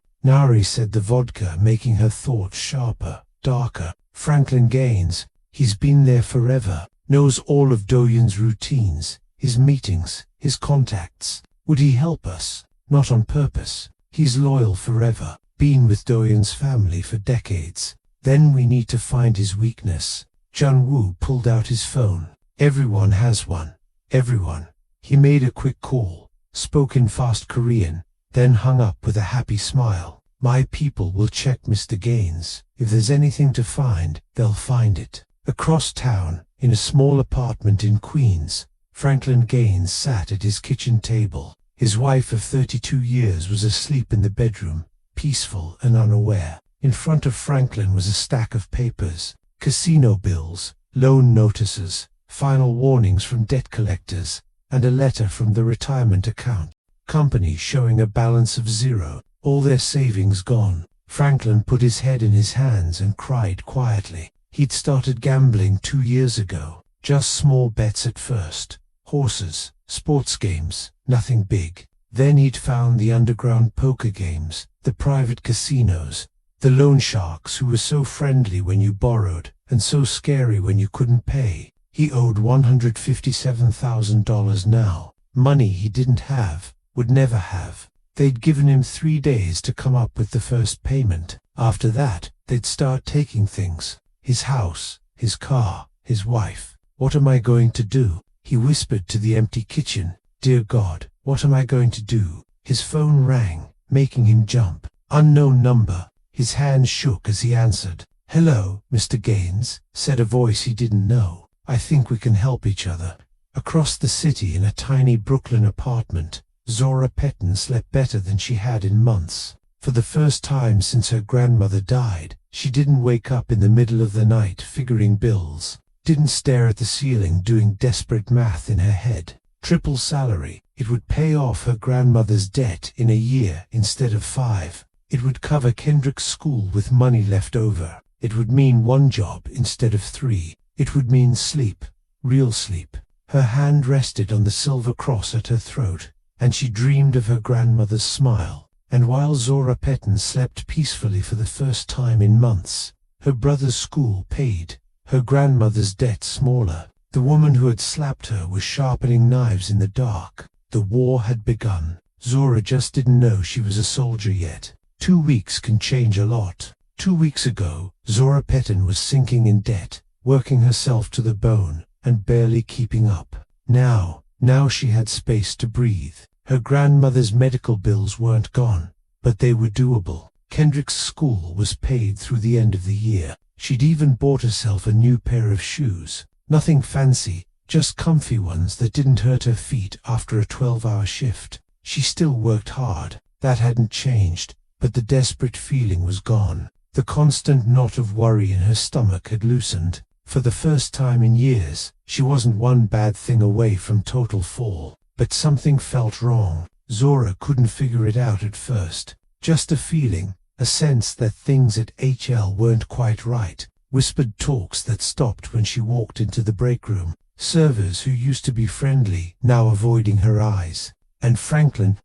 Nari said, the vodka making her thoughts sharper, darker. "Franklin Gaines. He's been there forever, knows all of Do-yeon's routines, his meetings, his contacts. Would he help us? Not on purpose. He's loyal forever, been with Do-yeon's family for decades. Then we need to find his weakness." Jun-woo pulled out his phone. "Everyone has one. Everyone." He made a quick call, spoke in fast Korean, then hung up with a happy smile. "My people will check Mr. Gaines. If there's anything to find, they'll find it." Across town, in a small apartment in Queens, Franklin Gaines sat at his kitchen table. His wife of 32 years was asleep in the bedroom, peaceful and unaware. In front of Franklin was a stack of papers, casino bills, loan notices, final warnings from debt collectors, and a letter from the retirement account company showing a balance of 0, all their savings gone. Franklin put his head in his hands and cried quietly. He'd started gambling 2 years ago, just small bets at first, horses, sports games, nothing big. Then he'd found the underground poker games, the private casinos, the loan sharks who were so friendly when you borrowed, and so scary when you couldn't pay. He owed $157,000 now. Money he didn't have, would never have. They'd given him 3 days to come up with the first payment. After that, they'd start taking things. His house, his car, his wife. What am I going to do? He whispered to the empty kitchen. Dear God, what am I going to do? His phone rang, making him jump. Unknown number. His hands shook as he answered. Hello, Mr. Gaines, said a voice he didn't know. I think we can help each other. Across the city in a tiny Brooklyn apartment, Zora Petton slept better than she had in months. For the first time since her grandmother died, she didn't wake up in the middle of the night figuring bills, didn't stare at the ceiling doing desperate math in her head. Triple salary. It would pay off her grandmother's debt in a year instead of 5. It would cover Kendrick's school with money left over. It would mean 1 job instead of 3. It would mean sleep, real sleep. Her hand rested on the silver cross at her throat, and she dreamed of her grandmother's smile. And while Zora Petton slept peacefully for the first time in months, her brother's school paid, her grandmother's debt smaller. The woman who had slapped her was sharpening knives in the dark. The war had begun. Zora just didn't know she was a soldier yet. 2 weeks can change a lot. 2 weeks ago, Zora Petton was sinking in debt, working herself to the bone, and barely keeping up. Now she had space to breathe. Her grandmother's medical bills weren't gone, but they were doable. Kendrick's school was paid through the end of the year. She'd even bought herself a new pair of shoes. Nothing fancy, just comfy ones that didn't hurt her feet after a 12-hour shift. She still worked hard. That hadn't changed, but the desperate feeling was gone. The constant knot of worry in her stomach had loosened. For the first time in years, she wasn't one bad thing away from total fall. But something felt wrong. Zora couldn't figure it out at first. Just a feeling, a sense that things at HL weren't quite right. Whispered talks that stopped when she walked into the break room. Servers who used to be friendly, now avoiding her eyes. And Franklin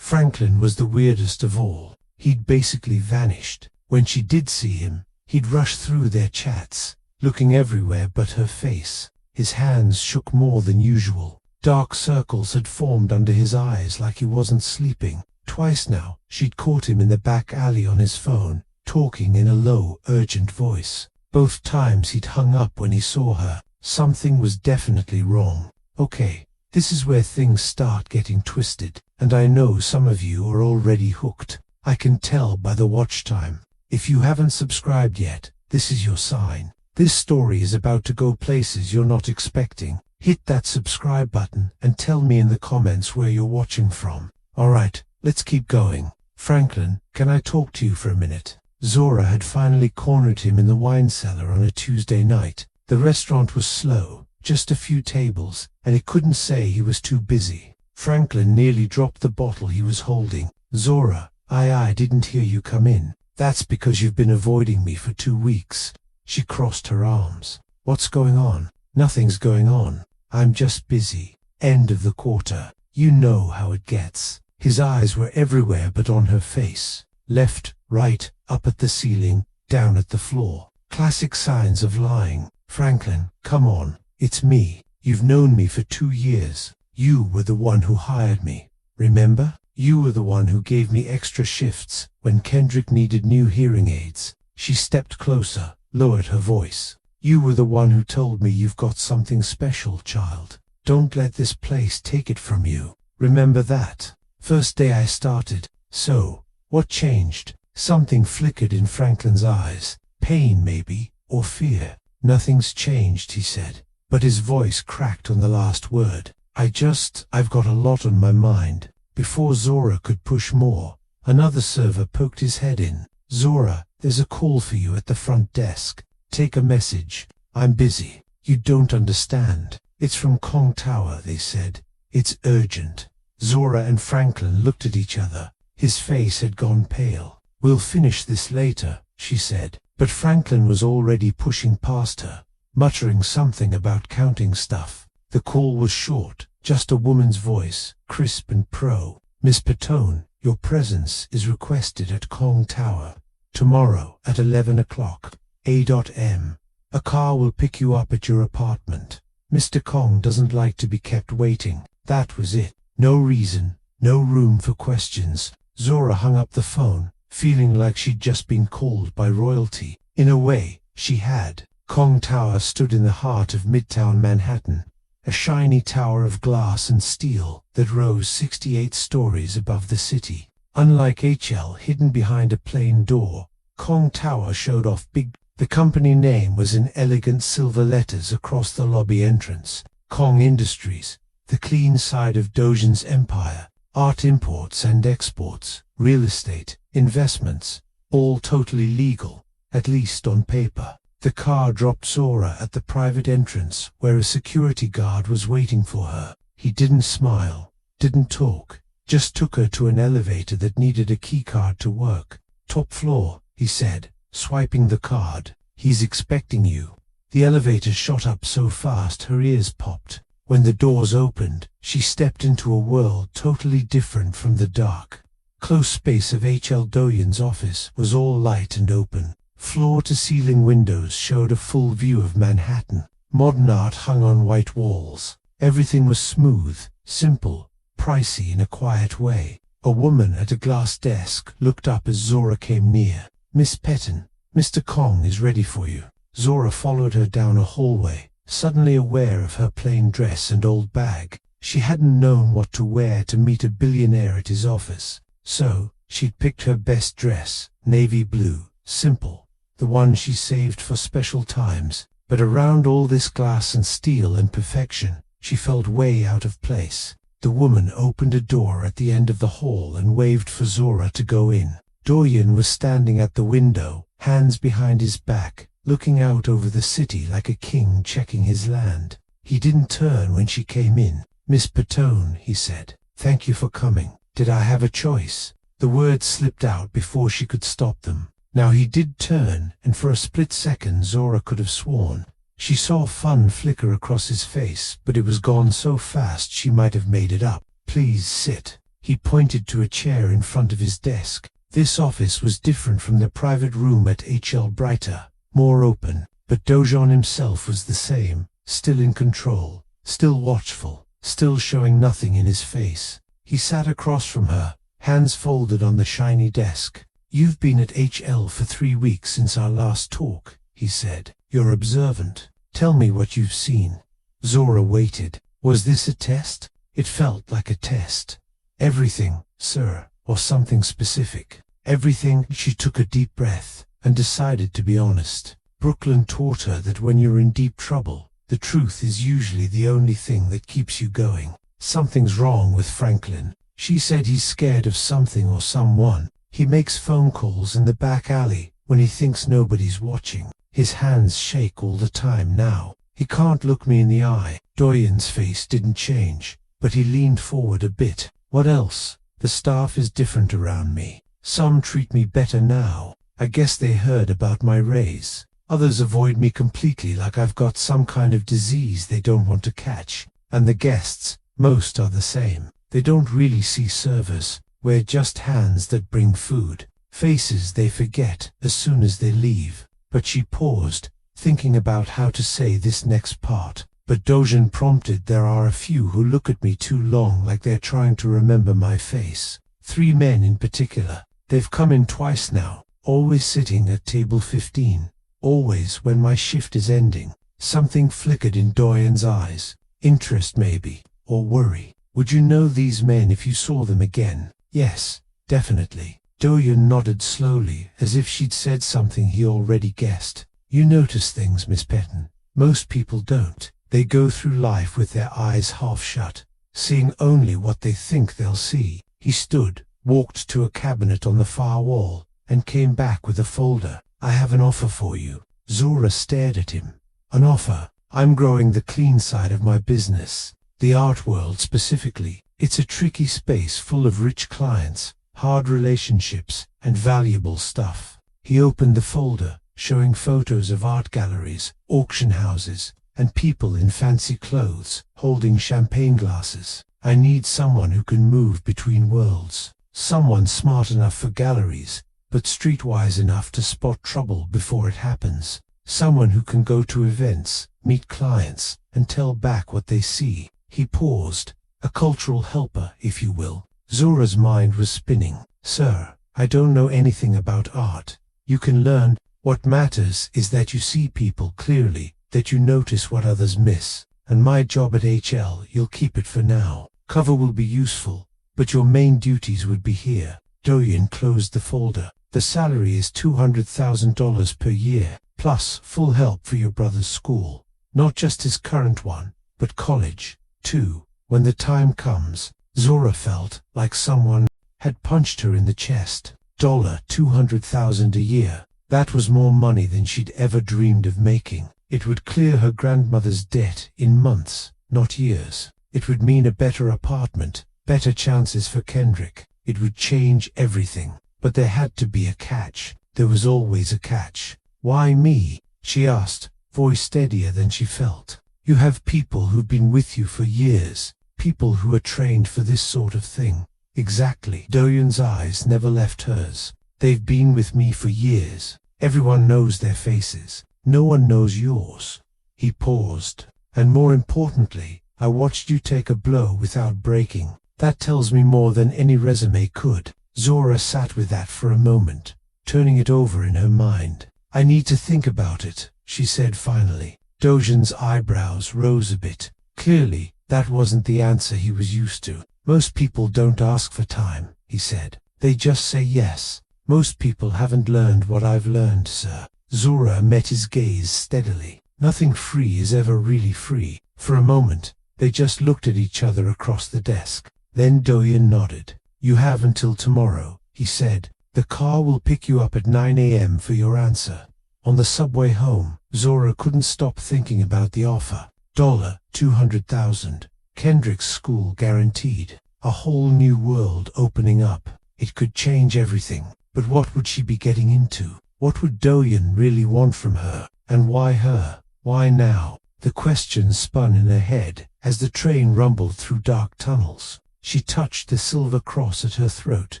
was the weirdest of all. He'd basically vanished. When she did see him, he'd rush through their chats, looking everywhere but her face. His hands shook more than usual. Dark circles had formed under his eyes like he wasn't sleeping. Twice now, she'd caught him in the back alley on his phone, talking in a low, urgent voice. Both times he'd hung up when he saw her. Something was definitely wrong. Okay, this is where things start getting twisted, and I know some of you are already hooked. I can tell by the watch time. If you haven't subscribed yet, this is your sign. This story is about to go places you're not expecting. Hit that subscribe button and tell me in the comments where you're watching from. Alright, let's keep going. Franklin, can I talk to you for a minute? Zora had finally cornered him in the wine cellar on a Tuesday night. The restaurant was slow, just a few tables, and he couldn't say he was too busy. Franklin nearly dropped the bottle he was holding. Zora, I didn't hear you come in. That's because you've been avoiding me for 2 weeks. She crossed her arms. What's going on? Nothing's going on. I'm just busy. End of the quarter. You know how it gets. His eyes were everywhere but on her face. Left, right, up at the ceiling, down at the floor. Classic signs of lying. Franklin, come on. It's me. You've known me for 2 years. You were the one who hired me. Remember? You were the one who gave me extra shifts when Kendrick needed new hearing aids. She stepped closer, lowered her voice. You were the one who told me you've got something special, child. Don't let this place take it from you. Remember that. First day I started. So, what changed? Something flickered in Franklin's eyes. Pain, maybe, or fear. Nothing's changed, he said, but his voice cracked on the last word. I've got a lot on my mind. Before Zora could push more, another server poked his head in. Zora, there's a call for you at the front desk. Take a message. I'm busy. You don't understand. It's from Kong Tower, they said. It's urgent. Zora and Franklin looked at each other. His face had gone pale. We'll finish this later, she said. But Franklin was already pushing past her, muttering something about counting stuff. The call was short, just a woman's voice, crisp and pro. Miss Petton, your presence is requested at Kong Tower. Tomorrow at 11 o'clock. A.M. A car will pick you up at your apartment. Mr. Kong doesn't like to be kept waiting. That was it. No reason, no room for questions. Zora hung up the phone, feeling like she'd just been called by royalty. In a way, she had. Kong Tower stood in the heart of Midtown Manhattan, a shiny tower of glass and steel that rose 68 stories above the city. Unlike HL hidden behind a plain door, Kong Tower showed off big. The company name was in elegant silver letters across the lobby entrance. Kong Industries, the clean side of Dojin's empire. Art imports and exports, real estate, investments, all totally legal, at least on paper. The car dropped Zora at the private entrance where a security guard was waiting for her. He didn't smile, didn't talk, just took her to an elevator that needed a keycard to work. Top floor, he said, swiping the card. He's expecting you. The elevator shot up so fast her ears popped. When the doors opened, she stepped into a world totally different from the dark. Close space of HL Doyen's office was all light and open. Floor-to-ceiling windows showed a full view of Manhattan. Modern art hung on white walls. Everything was smooth, simple, pricey in a quiet way. A woman at a glass desk looked up as Zora came near. "Miss Petton, Mr. Kong is ready for you." Zora followed her down a hallway, suddenly aware of her plain dress and old bag. She hadn't known what to wear to meet a billionaire at his office, so she'd picked her best dress, navy blue, simple, the one she saved for special times. But around all this glass and steel and perfection, she felt way out of place. The woman opened a door at the end of the hall and waved for Zora to go in. Doyen was standing at the window, hands behind his back, looking out over the city like a king checking his land. He didn't turn when she came in. "Miss Petton," he said, "thank you for coming. Did I have a choice?" The words slipped out before she could stop them. Now he did turn, and for a split second Zora could have sworn she saw fun flicker across his face, but it was gone so fast she might have made it up. "Please sit." He pointed to a chair in front of his desk. This office was different from the private room at HL, brighter, more open, but Dojon himself was the same, still in control, still watchful, still showing nothing in his face. He sat across from her, hands folded on the shiny desk. "You've been at HL for 3 weeks since our last talk," he said. "You're observant. Tell me what you've seen." Zora waited. Was this a test? It felt like a test. "Everything, sir," or something specific. "Everything." She took a deep breath and decided to be honest. Brooklyn taught her that when you're in deep trouble, the truth is usually the only thing that keeps you going. "Something's wrong with Franklin," she said. "He's scared of something or someone. He makes phone calls in the back alley when he thinks nobody's watching. His hands shake all the time now. He can't look me in the eye." Doyen's face didn't change, but he leaned forward a bit. "What else?" "The staff is different around me. Some treat me better now. I guess they heard about my raise. Others avoid me completely like I've got some kind of disease they don't want to catch. And the guests, most are the same. They don't really see servers. We're just hands that bring food. Faces they forget as soon as they leave." But she paused, thinking about how to say this next part. But Dojon prompted, "There are a few who look at me too long like they're trying to remember my face. 3 men in particular. They've come in twice now, always sitting at table 15. Always when my shift is ending." Something flickered in Doyen's eyes. Interest maybe, or worry. "Would you know these men if you saw them again?" "Yes, definitely." Doyen nodded slowly, as if she'd said something he already guessed. "You notice things, Miss Petton. Most people don't. They go through life with their eyes half shut, seeing only what they think they'll see." He stood, walked to a cabinet on the far wall, and came back with a folder. "I have an offer for you." Zora stared at him. "An offer?" "I'm growing the clean side of my business. The art world specifically. It's a tricky space full of rich clients, hard relationships, and valuable stuff." He opened the folder, showing photos of art galleries, auction houses, and people in fancy clothes, holding champagne glasses. "I need someone who can move between worlds. Someone smart enough for galleries, but streetwise enough to spot trouble before it happens. Someone who can go to events, meet clients, and tell back what they see." He paused, A cultural helper, if you will. Zora's mind was spinning. Sir, I don't know anything about art. You can learn. What matters is that you see people clearly, that you notice what others miss. And my job at HL, you'll keep it for now. Cover will be useful, but your main duties would be here. Doyen closed the folder. The salary is $200,000 per year, plus full help for your brother's school. Not just his current one, but college, too. When the time comes, Zora felt like someone had punched her in the chest. $200,000 a year. That was more money than she'd ever dreamed of making. It would clear her grandmother's debt in months, not years. It would mean a better apartment, better chances for Kendrick. It would change everything. But there had to be a catch. There was always a catch. Why me? She asked, voice steadier than she felt. You have people who've been with you for years. People who are trained for this sort of thing. Exactly. Doyen's eyes never left hers. They've been with me for years. Everyone knows their faces. No one knows yours. He paused. And more importantly, I watched you take a blow without breaking. That tells me more than any resume could. Zora sat with that for a moment, turning it over in her mind. I need to think about it, she said finally. Dojen's eyebrows rose a bit. Clearly, that wasn't the answer he was used to. Most people don't ask for time, he said. They just say yes. Most people haven't learned what I've learned, sir. Zora met his gaze steadily. Nothing free is ever really free. For a moment, they just looked at each other across the desk. Then Doyen nodded. You have until tomorrow, he said. The car will pick you up at 9 a.m. for your answer. On the subway home, Zora couldn't stop thinking about the offer. $200,000. Kendrick's school guaranteed. A whole new world opening up. It could change everything. But what would she be getting into? What would Doyen really want from her? And why her? Why now? The questions spun in her head as the train rumbled through dark tunnels. She touched the silver cross at her throat,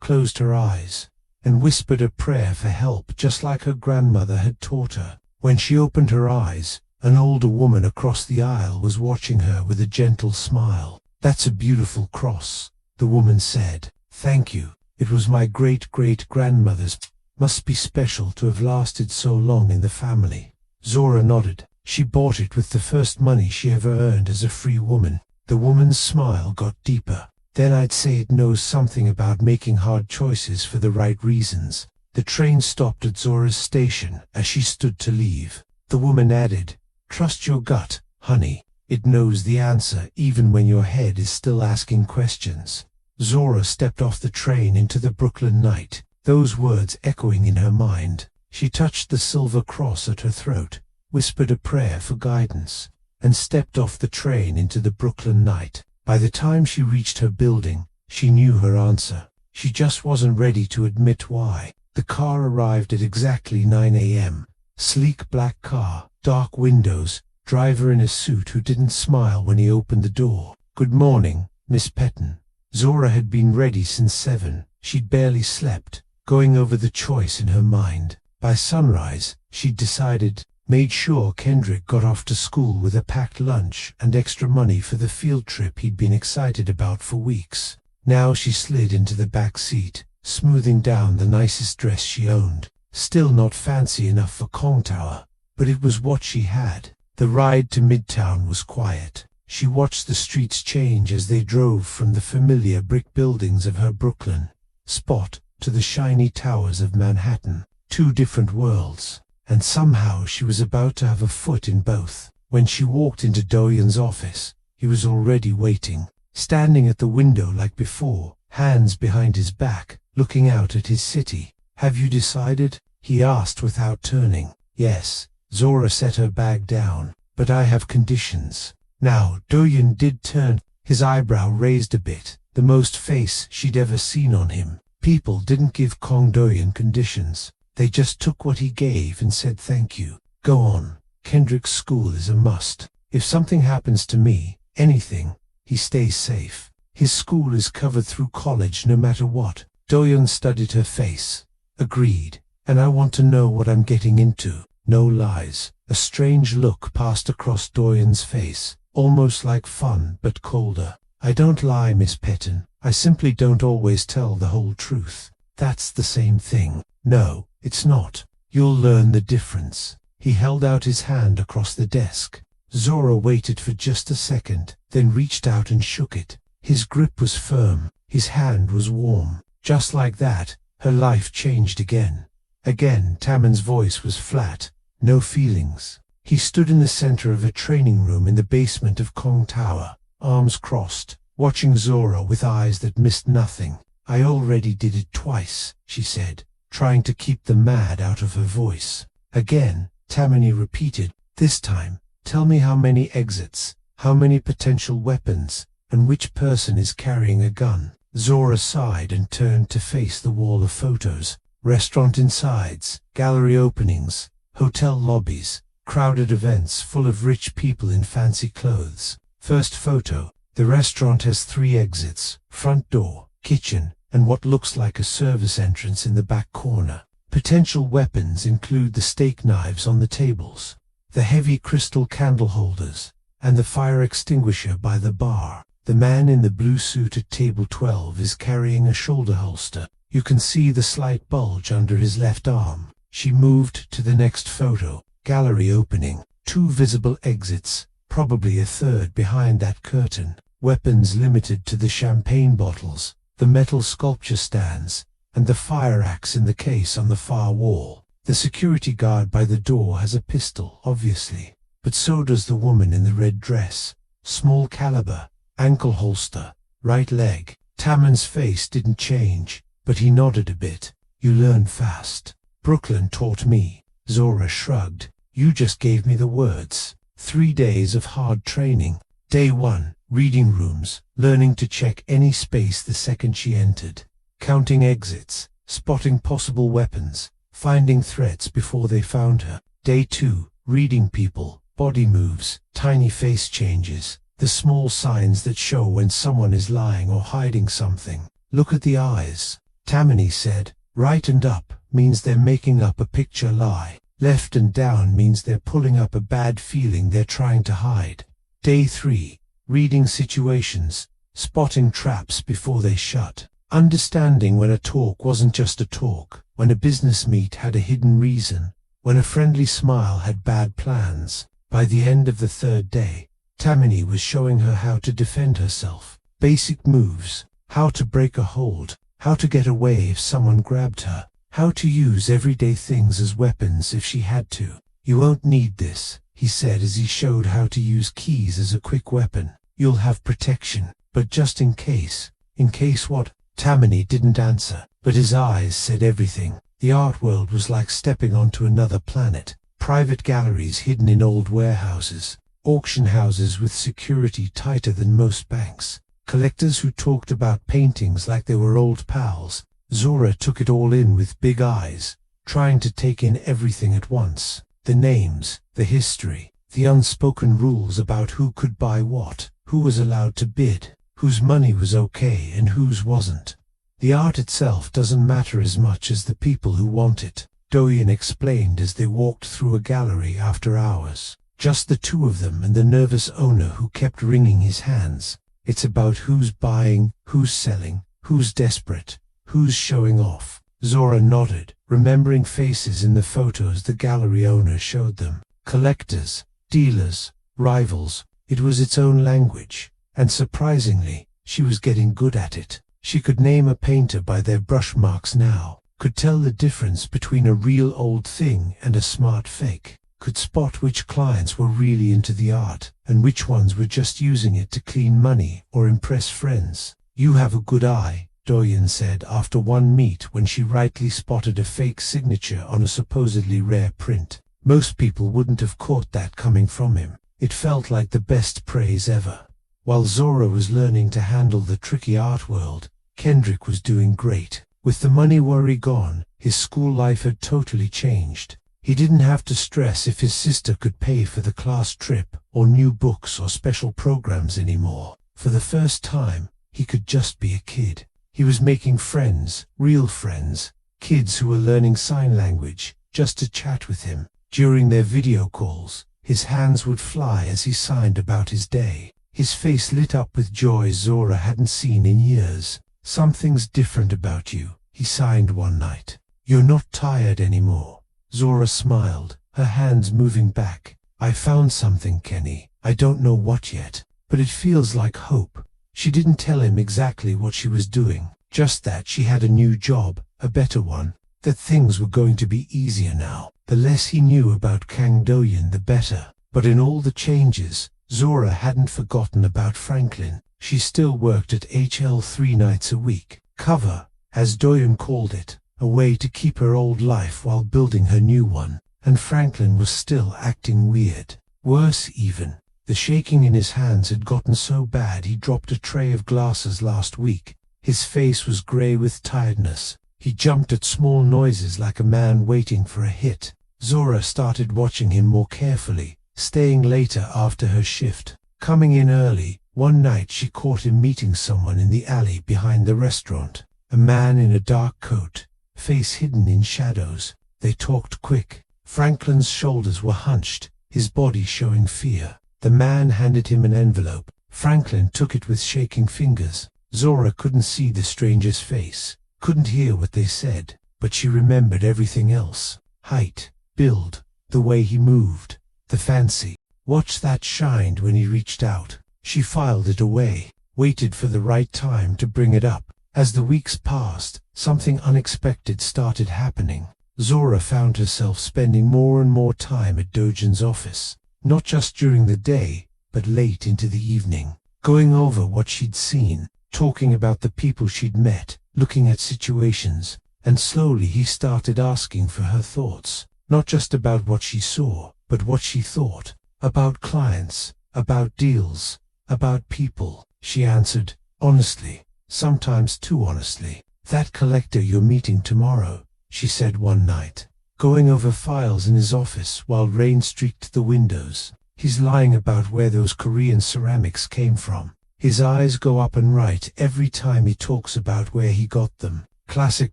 closed her eyes, and whispered a prayer for help just like her grandmother had taught her. When she opened her eyes, an older woman across the aisle was watching her with a gentle smile. That's a beautiful cross, the woman said. Thank you. It was my great-great-grandmother's. Must be special to have lasted so long in the family. Zora nodded. She bought it with the first money she ever earned as a free woman. The woman's smile got deeper. Then I'd say it knows something about making hard choices for the right reasons. The train stopped at Zora's station as she stood to leave. The woman added, trust your gut, honey. It knows the answer even when your head is still asking questions. Zora stepped off the train into the Brooklyn night, those words echoing in her mind. She touched the silver cross at her throat, whispered a prayer for guidance, and stepped off the train into the Brooklyn night. By the time she reached her building, she knew her answer. She just wasn't ready to admit why. The car arrived at exactly 9 a.m. Sleek black car, dark windows, driver in a suit who didn't smile when he opened the door. Good morning, Miss Petton. Zora had been ready since 7. She'd barely slept, going over the choice in her mind. By sunrise, she'd decided, made sure Kendrick got off to school with a packed lunch and extra money for the field trip he'd been excited about for weeks. Now she slid into the back seat, smoothing down the nicest dress she owned. Still not fancy enough for Kong Tower, but it was what she had. The ride to Midtown was quiet. She watched the streets change as they drove from the familiar brick buildings of her Brooklyn spot to the shiny towers of Manhattan. Two different worlds. And somehow she was about to have a foot in both. When she walked into Doyen's office, he was already waiting, standing at the window like before, hands behind his back, looking out at his city. Have you decided? He asked without turning. Yes. Zora set her bag down. But I have conditions. Now, Doyen did turn, his eyebrow raised a bit, the most face she'd ever seen on him. People didn't give Kong Doyen conditions. They just took what he gave and said thank you. Go on. Kendrick's school is a must. If something happens to me, anything, he stays safe. His school is covered through college no matter what. Doyen studied her face. Agreed. And I want to know what I'm getting into. No lies. A strange look passed across Doyen's face, almost like fun but colder. I don't lie, Miss Petton. I simply don't always tell the whole truth. That's the same thing. No, it's not. You'll learn the difference. He held out his hand across the desk. Zora waited for just a second, then reached out and shook it. His grip was firm. His hand was warm. Just like that, her life changed again. Again, Taman's voice was flat. No feelings. He stood in the center of a training room in the basement of Kong Tower, arms crossed, watching Zora with eyes that missed nothing. I already did it twice, she said, trying to keep the mad out of her voice. Again, Tammany repeated, this time, tell me how many exits, how many potential weapons, and which person is carrying a gun. Zora sighed and turned to face the wall of photos. Restaurant insides, gallery openings, hotel lobbies, crowded events full of rich people in fancy clothes. First photo, the restaurant has 3 exits, front door, kitchen, and what looks like a service entrance in the back corner. Potential weapons include the steak knives on the tables, the heavy crystal candle holders, and the fire extinguisher by the bar. The man in the blue suit at table 12 is carrying a shoulder holster. You can see the slight bulge under his left arm. She moved to the next photo. Gallery opening. 2 visible exits, probably a third behind that curtain. Weapons limited to the champagne bottles, the metal sculpture stands, and the fire axe in the case on the far wall. The security guard by the door has a pistol, obviously, but so does the woman in the red dress. Small caliber, ankle holster, right leg. Taman's face didn't change, but he nodded a bit. You learn fast. Brooklyn taught me. Zora shrugged. You just gave me the words. 3 days of hard training. Day 1, reading rooms, learning to check any space the second she entered. Counting exits, spotting possible weapons, finding threats before they found her. Day 2, reading people, body moves, tiny face changes, the small signs that show when someone is lying or hiding something. Look at the eyes. Tammany said, right and up means they're making up a picture lie. Left and down means they're pulling up a bad feeling they're trying to hide. Day 3, reading situations, spotting traps before they shut. Understanding when a talk wasn't just a talk, when a business meet had a hidden reason, when a friendly smile had bad plans. By the end of the 3rd day, Tammany was showing her how to defend herself. Basic moves, how to break a hold, how to get away if someone grabbed her, how to use everyday things as weapons if she had to. You won't need this, he said as he showed how to use keys as a quick weapon. You'll have protection, but just in case. In case what? Tammany didn't answer, but his eyes said everything. The art world was like stepping onto another planet. Private galleries hidden in old warehouses, auction houses with security tighter than most banks, collectors who talked about paintings like they were old pals. Zora took it all in with big eyes, trying to take in everything at once. The names, the history, the unspoken rules about who could buy what, who was allowed to bid, whose money was okay and whose wasn't. The art itself doesn't matter as much as the people who want it, Doyen explained as they walked through a gallery after hours. Just the 2 of them and the nervous owner who kept wringing his hands. It's about who's buying, who's selling, who's desperate, who's showing off. Zora nodded, remembering faces in the photos the gallery owner showed them. Collectors, dealers, rivals. It was its own language, and surprisingly, she was getting good at it. She could name a painter by their brush marks now, could tell the difference between a real old thing and a smart fake, could spot which clients were really into the art, and which ones were just using it to clean money or impress friends. You have a good eye, Doyen said after one meet when she rightly spotted a fake signature on a supposedly rare print. Most people wouldn't have caught that coming from him. It felt like the best praise ever. While Zora was learning to handle the tricky art world, Kendrick was doing great. With the money worry gone, his school life had totally changed. He didn't have to stress if his sister could pay for the class trip or new books or special programs anymore. For the first time, he could just be a kid. He was making friends, real friends, kids who were learning sign language, just to chat with him. During their video calls, his hands would fly as he signed about his day. His face lit up with joy Zora hadn't seen in years. "Something's different about you," he signed one night. "You're not tired anymore." Zora smiled, her hands moving back. "I found something, Kenny. I don't know what yet, but it feels like hope." She didn't tell him exactly what she was doing, just that she had a new job, a better one, that things were going to be easier now. The less he knew about Kang Do-yeon, the better. But in all the changes, Zora hadn't forgotten about Franklin. She still worked at HL 3 nights a week. Cover, as Do-yeon called it, a way to keep her old life while building her new one. And Franklin was still acting weird. Worse even. The shaking in his hands had gotten so bad he dropped a tray of glasses last week. His face was grey with tiredness. He jumped at small noises like a man waiting for a hit. Zora started watching him more carefully, staying later after her shift. Coming in early, one night she caught him meeting someone in the alley behind the restaurant. A man in a dark coat, face hidden in shadows. They talked quick. Franklin's shoulders were hunched, his body showing fear. The man handed him an envelope. Franklin took it with shaking fingers. Zora couldn't see the stranger's face, couldn't hear what they said, but she remembered everything else. Height, build, the way he moved, the fancy. Watch that shined when he reached out. She filed it away, waited for the right time to bring it up. As the weeks passed, something unexpected started happening. Zora found herself spending more and more time at Do-yeon's office, not just during the day, but late into the evening, going over what she'd seen, talking about the people she'd met, looking at situations, and slowly he started asking for her thoughts, not just about what she saw, but what she thought, about clients, about deals, about people. She answered, honestly, sometimes too honestly. "That collector you're meeting tomorrow," she said one night, going over files in his office while rain streaked the windows. "He's lying about where those Korean ceramics came from. His eyes go up and right every time he talks about where he got them. Classic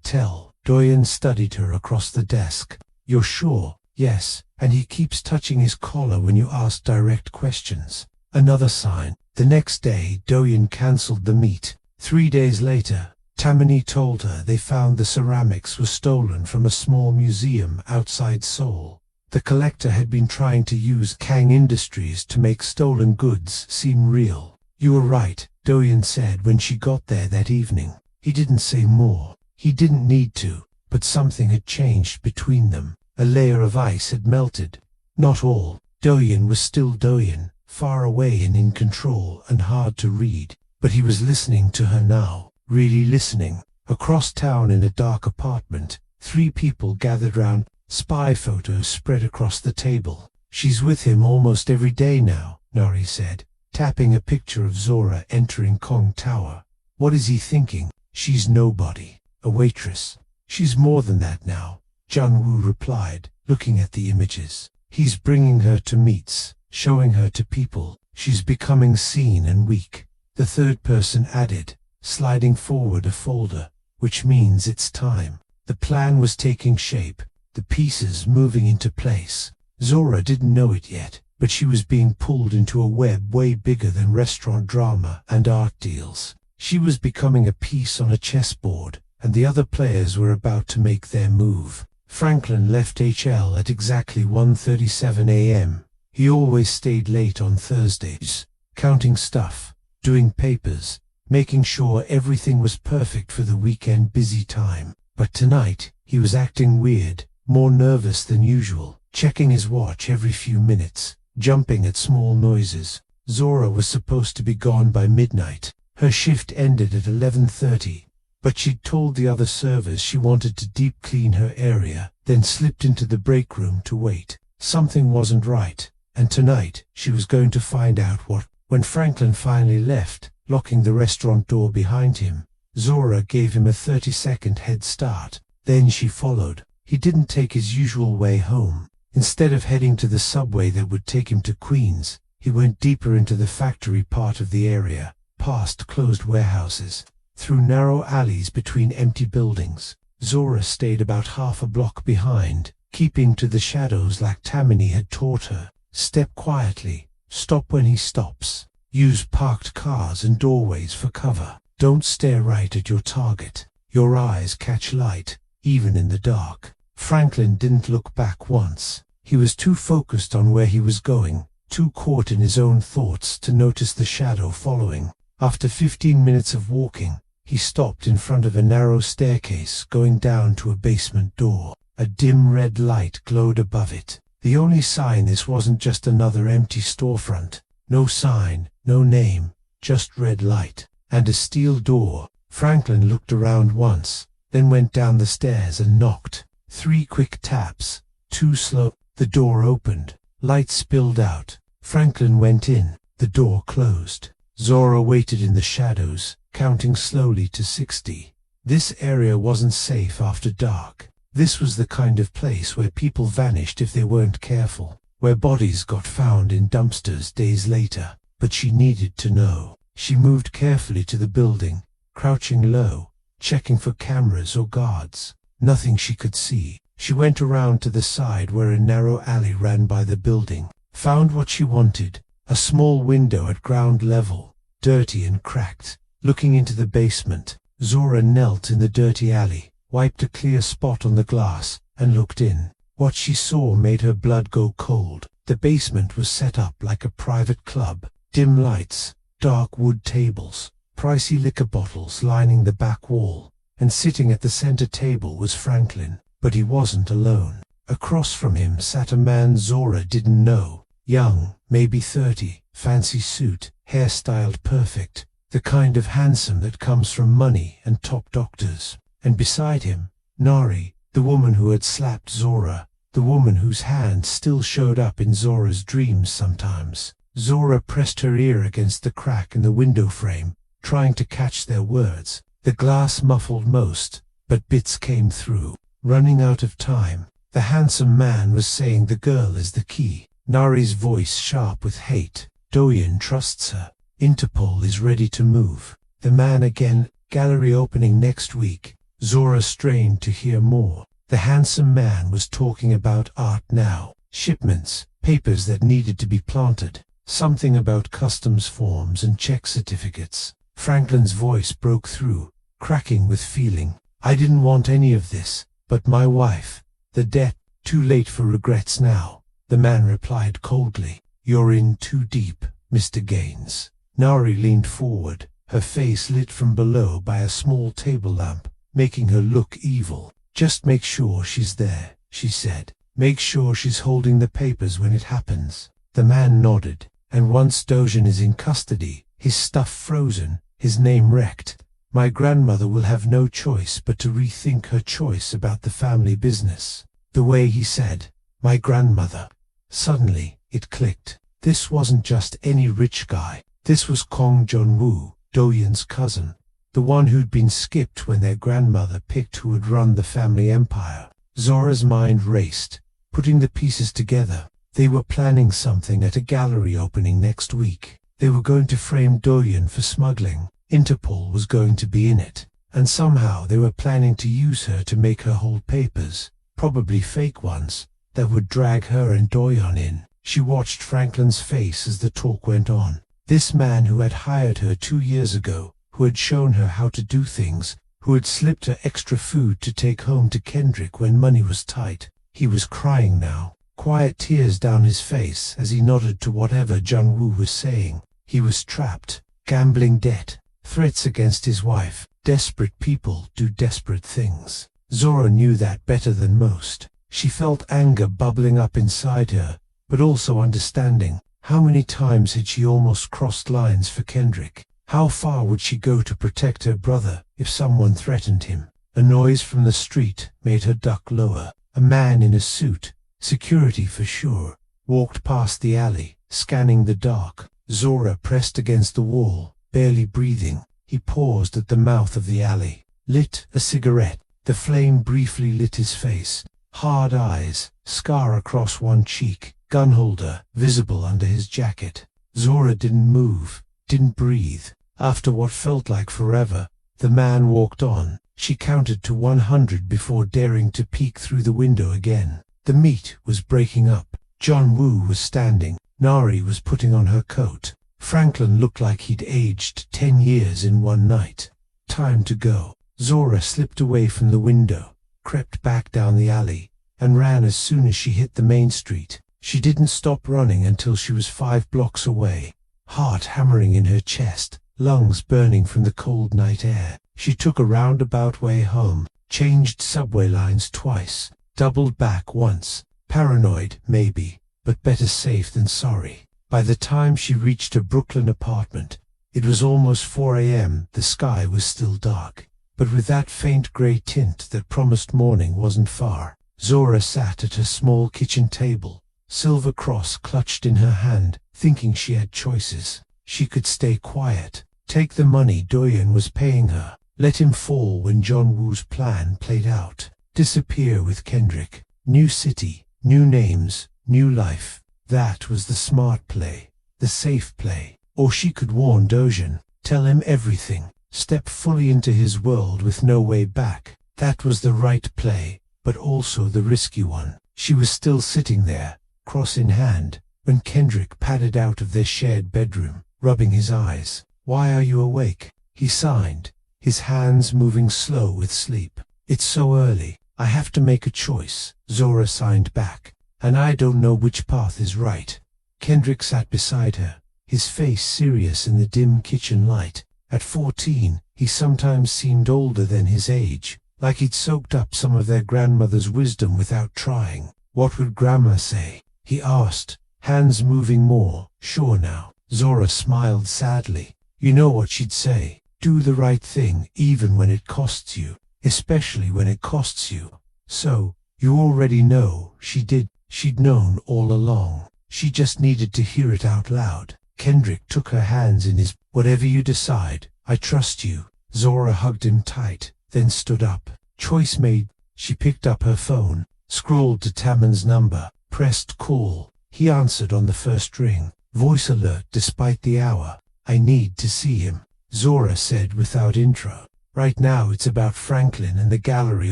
tell." Do-yeon studied her across the desk. "You're sure?" "Yes, and he keeps touching his collar when you ask direct questions." Another sign. The next day, Do-yeon cancelled the meet. 3 days later, Tammany told her they found the ceramics were stolen from a small museum outside Seoul. The collector had been trying to use Kang Industries to make stolen goods seem real. "You were right," Do-yeon said when she got there that evening. He didn't say more. He didn't need to, but something had changed between them. A layer of ice had melted. Not all. Do-yeon was still Do-yeon, far away and in control and hard to read. But he was listening to her now. Really listening. Across town in a dark apartment, 3 people gathered round, spy photos spread across the table. "She's with him almost every day now," Nori said, tapping a picture of Zora entering Kong Tower. "What is he thinking? She's nobody. A waitress." "She's more than that now," Jung-woo replied, looking at the images. "He's bringing her to meets, showing her to people. She's becoming seen and weak." The third person added, sliding forward a folder, "which means it's time." The plan was taking shape, the pieces moving into place. Zora didn't know it yet, but she was being pulled into a web way bigger than restaurant drama and art deals. She was becoming a piece on a chessboard, and the other players were about to make their move. Franklin left HL at exactly 1:37 a.m. He always stayed late on Thursdays, counting stuff, doing papers, making sure everything was perfect for the weekend busy time. But tonight, he was acting weird, more nervous than usual, checking his watch every few minutes, jumping at small noises. Zora was supposed to be gone by midnight. Her shift ended at 11:30, but she'd told the other servers she wanted to deep clean her area, then slipped into the break room to wait. Something wasn't right, and tonight she was going to find out what. When Franklin finally left, locking the restaurant door behind him, Zora gave him a 30-second head start. Then she followed. He didn't take his usual way home. Instead of heading to the subway that would take him to Queens, he went deeper into the factory part of the area, past closed warehouses, through narrow alleys between empty buildings. Zora stayed about half a block behind, keeping to the shadows like Tammany had taught her. Step quietly, stop when he stops. Use parked cars and doorways for cover. Don't stare right at your target. Your eyes catch light, even in the dark. Franklin didn't look back once. He was too focused on where he was going, too caught in his own thoughts to notice the shadow following. After 15 minutes of walking, he stopped in front of a narrow staircase going down to a basement door. A dim red light glowed above it. The only sign this wasn't just another empty storefront. No sign, no name, just red light. And a steel door. Franklin looked around once, then went down the stairs and knocked. 3 quick taps, 2 slow. The door opened. Light spilled out. Franklin went in. The door closed. Zora waited in the shadows, counting slowly to 60. This area wasn't safe after dark. This was the kind of place where people vanished if they weren't careful, where bodies got found in dumpsters days later. But she needed to know. She moved carefully to the building, crouching low, checking for cameras or guards. Nothing she could see. She went around to the side where a narrow alley ran by the building, found what she wanted, a small window at ground level, dirty and cracked, looking into the basement. Zora knelt in the dirty alley, wiped a clear spot on the glass, and looked in. What she saw made her blood go cold. The basement was set up like a private club. Dim lights, dark wood tables, pricey liquor bottles lining the back wall, and sitting at the center table was Franklin. But he wasn't alone. Across from him sat a man Zora didn't know. Young, maybe 30, fancy suit, hairstyled perfect, the kind of handsome that comes from money and top doctors. And beside him, Nari, the woman who had slapped Zora, the woman whose hand still showed up in Zora's dreams sometimes. Zora pressed her ear against the crack in the window frame, trying to catch their words. The glass muffled most, but bits came through. Running out of time. The handsome man was saying the girl is the key. Nari's voice sharp with hate. Doyen trusts her. Interpol is ready to move. The man again. Gallery opening next week. Zora strained to hear more. The handsome man was talking about art now. Shipments, papers that needed to be planted. Something about customs forms and check certificates. Franklin's voice broke through, cracking with feeling. I didn't want any of this. But my wife, the debt, too late for regrets now, the man replied coldly. You're in too deep, Mr. Gaines. Nari leaned forward, her face lit from below by a small table lamp, making her look evil. Just make sure she's there, she said. Make sure she's holding the papers when it happens. The man nodded, and once Dojan is in custody, his stuff frozen, his name wrecked, my grandmother will have no choice but to rethink her choice about the family business. The way he said, my grandmother. Suddenly, it clicked. This wasn't just any rich guy. This was Kong Jong-woo, Doyen's cousin. The one who'd been skipped when their grandmother picked who would run the family empire. Zora's mind raced, putting the pieces together. They were planning something at a gallery opening next week. They were going to frame Doyen for smuggling. Interpol was going to be in it, and somehow they were planning to use her to make her hold papers, probably fake ones, that would drag her and Doyen in. She watched Franklin's face as the talk went on. This man who had hired her 2 years ago, who had shown her how to do things, who had slipped her extra food to take home to Kendrick when money was tight. He was crying now, quiet tears down his face as he nodded to whatever Jung-woo was saying. He was trapped, gambling debt. Threats against his wife. Desperate people do desperate things. Zora knew that better than most. She felt anger bubbling up inside her, but also understanding. How many times had she almost crossed lines for Kendrick? How far would she go to protect her brother if someone threatened him? A noise from the street made her duck lower. A man in a suit, security for sure, walked past the alley, scanning the dark. Zora pressed against the wall, barely breathing. He paused at the mouth of the alley, lit a cigarette. The flame briefly lit his face. Hard eyes, scar across one cheek, gun holder visible under his jacket. Zora didn't move, didn't breathe. After what felt like forever, the man walked on. She counted to 100 before daring to peek through the window again. The meat was breaking up. Jong-woo was standing. Nari was putting on her coat. Franklin looked like he'd aged 10 years in one night. Time to go. Zora slipped away from the window, crept back down the alley, and ran as soon as she hit the main street. She didn't stop running until she was 5 blocks away, heart hammering in her chest, lungs burning from the cold night air. She took a roundabout way home, changed subway lines twice, doubled back once. Paranoid, maybe, but better safe than sorry. By the time she reached her Brooklyn apartment, it was almost 4 a.m. The sky was still dark, but with that faint grey tint that promised morning wasn't far. Zora sat at her small kitchen table, silver cross clutched in her hand, thinking she had choices. She could stay quiet, take the money Doyen was paying her, let him fall when John Woo's plan played out, disappear with Kendrick. New city, new names, new life. That was the smart play, the safe play. Or she could warn Doyen, tell him everything, step fully into his world with no way back. That was the right play, but also the risky one. She was still sitting there, cross in hand, when Kendrick padded out of their shared bedroom, rubbing his eyes. "Why are you awake?" he signed, his hands moving slow with sleep. "It's so early. I have to make a choice," Zora signed back, "and I don't know which path is right." Kendrick sat beside her, his face serious in the dim kitchen light. At 14, he sometimes seemed older than his age, like he'd soaked up some of their grandmother's wisdom without trying. "What would Grandma say?" he asked, hands moving more. "Sure now." Zora smiled sadly. "You know what she'd say. Do the right thing even when it costs you, especially when it costs you." "So, you already know," she did. She'd known all along. She just needed to hear it out loud. Kendrick took her hands in his. "Whatever you decide, I trust you." Zora hugged him tight, then stood up. Choice made. She picked up her phone, scrolled to Taman's number, pressed call. He answered on the first ring. Voice alert despite the hour. "I need to see him," Zora said without intro. "Right now it's about Franklin and the gallery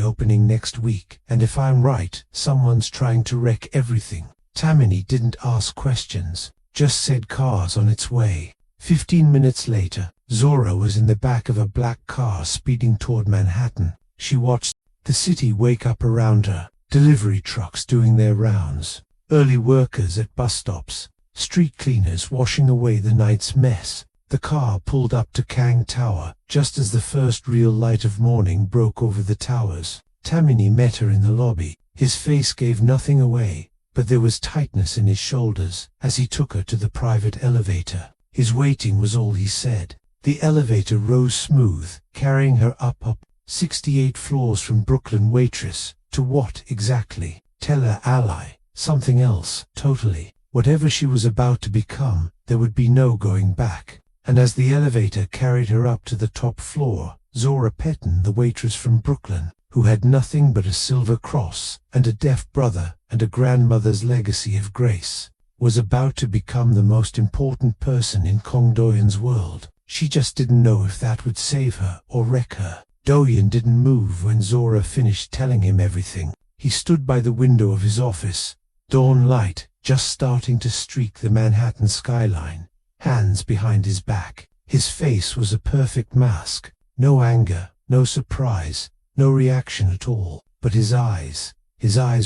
opening next week, and if I'm right, someone's trying to wreck everything." Tammany didn't ask questions, just said cars on its way. 15 minutes later, Zora was in the back of a black car speeding toward Manhattan. She watched the city wake up around her, delivery trucks doing their rounds, early workers at bus stops, street cleaners washing away the night's mess. The car pulled up to Kang Tower, just as the first real light of morning broke over the towers. Tammany met her in the lobby. His face gave nothing away, but there was tightness in his shoulders as he took her to the private elevator. His waiting was all he said. The elevator rose smooth, carrying her up 68 floors from Brooklyn. Waitress. To what exactly? Teller ally. Something else, totally. Whatever she was about to become, there would be no going back. And as the elevator carried her up to the top floor, Zora Petton, the waitress from Brooklyn, who had nothing but a silver cross and a deaf brother and a grandmother's legacy of grace, was about to become the most important person in Kong Doyen's world. She just didn't know if that would save her or wreck her. Doyen didn't move when Zora finished telling him everything. He stood by the window of his office, dawn light just starting to streak the Manhattan skyline, hands behind his back. His face was a perfect mask. No anger, no surprise, no reaction at all. But his eyes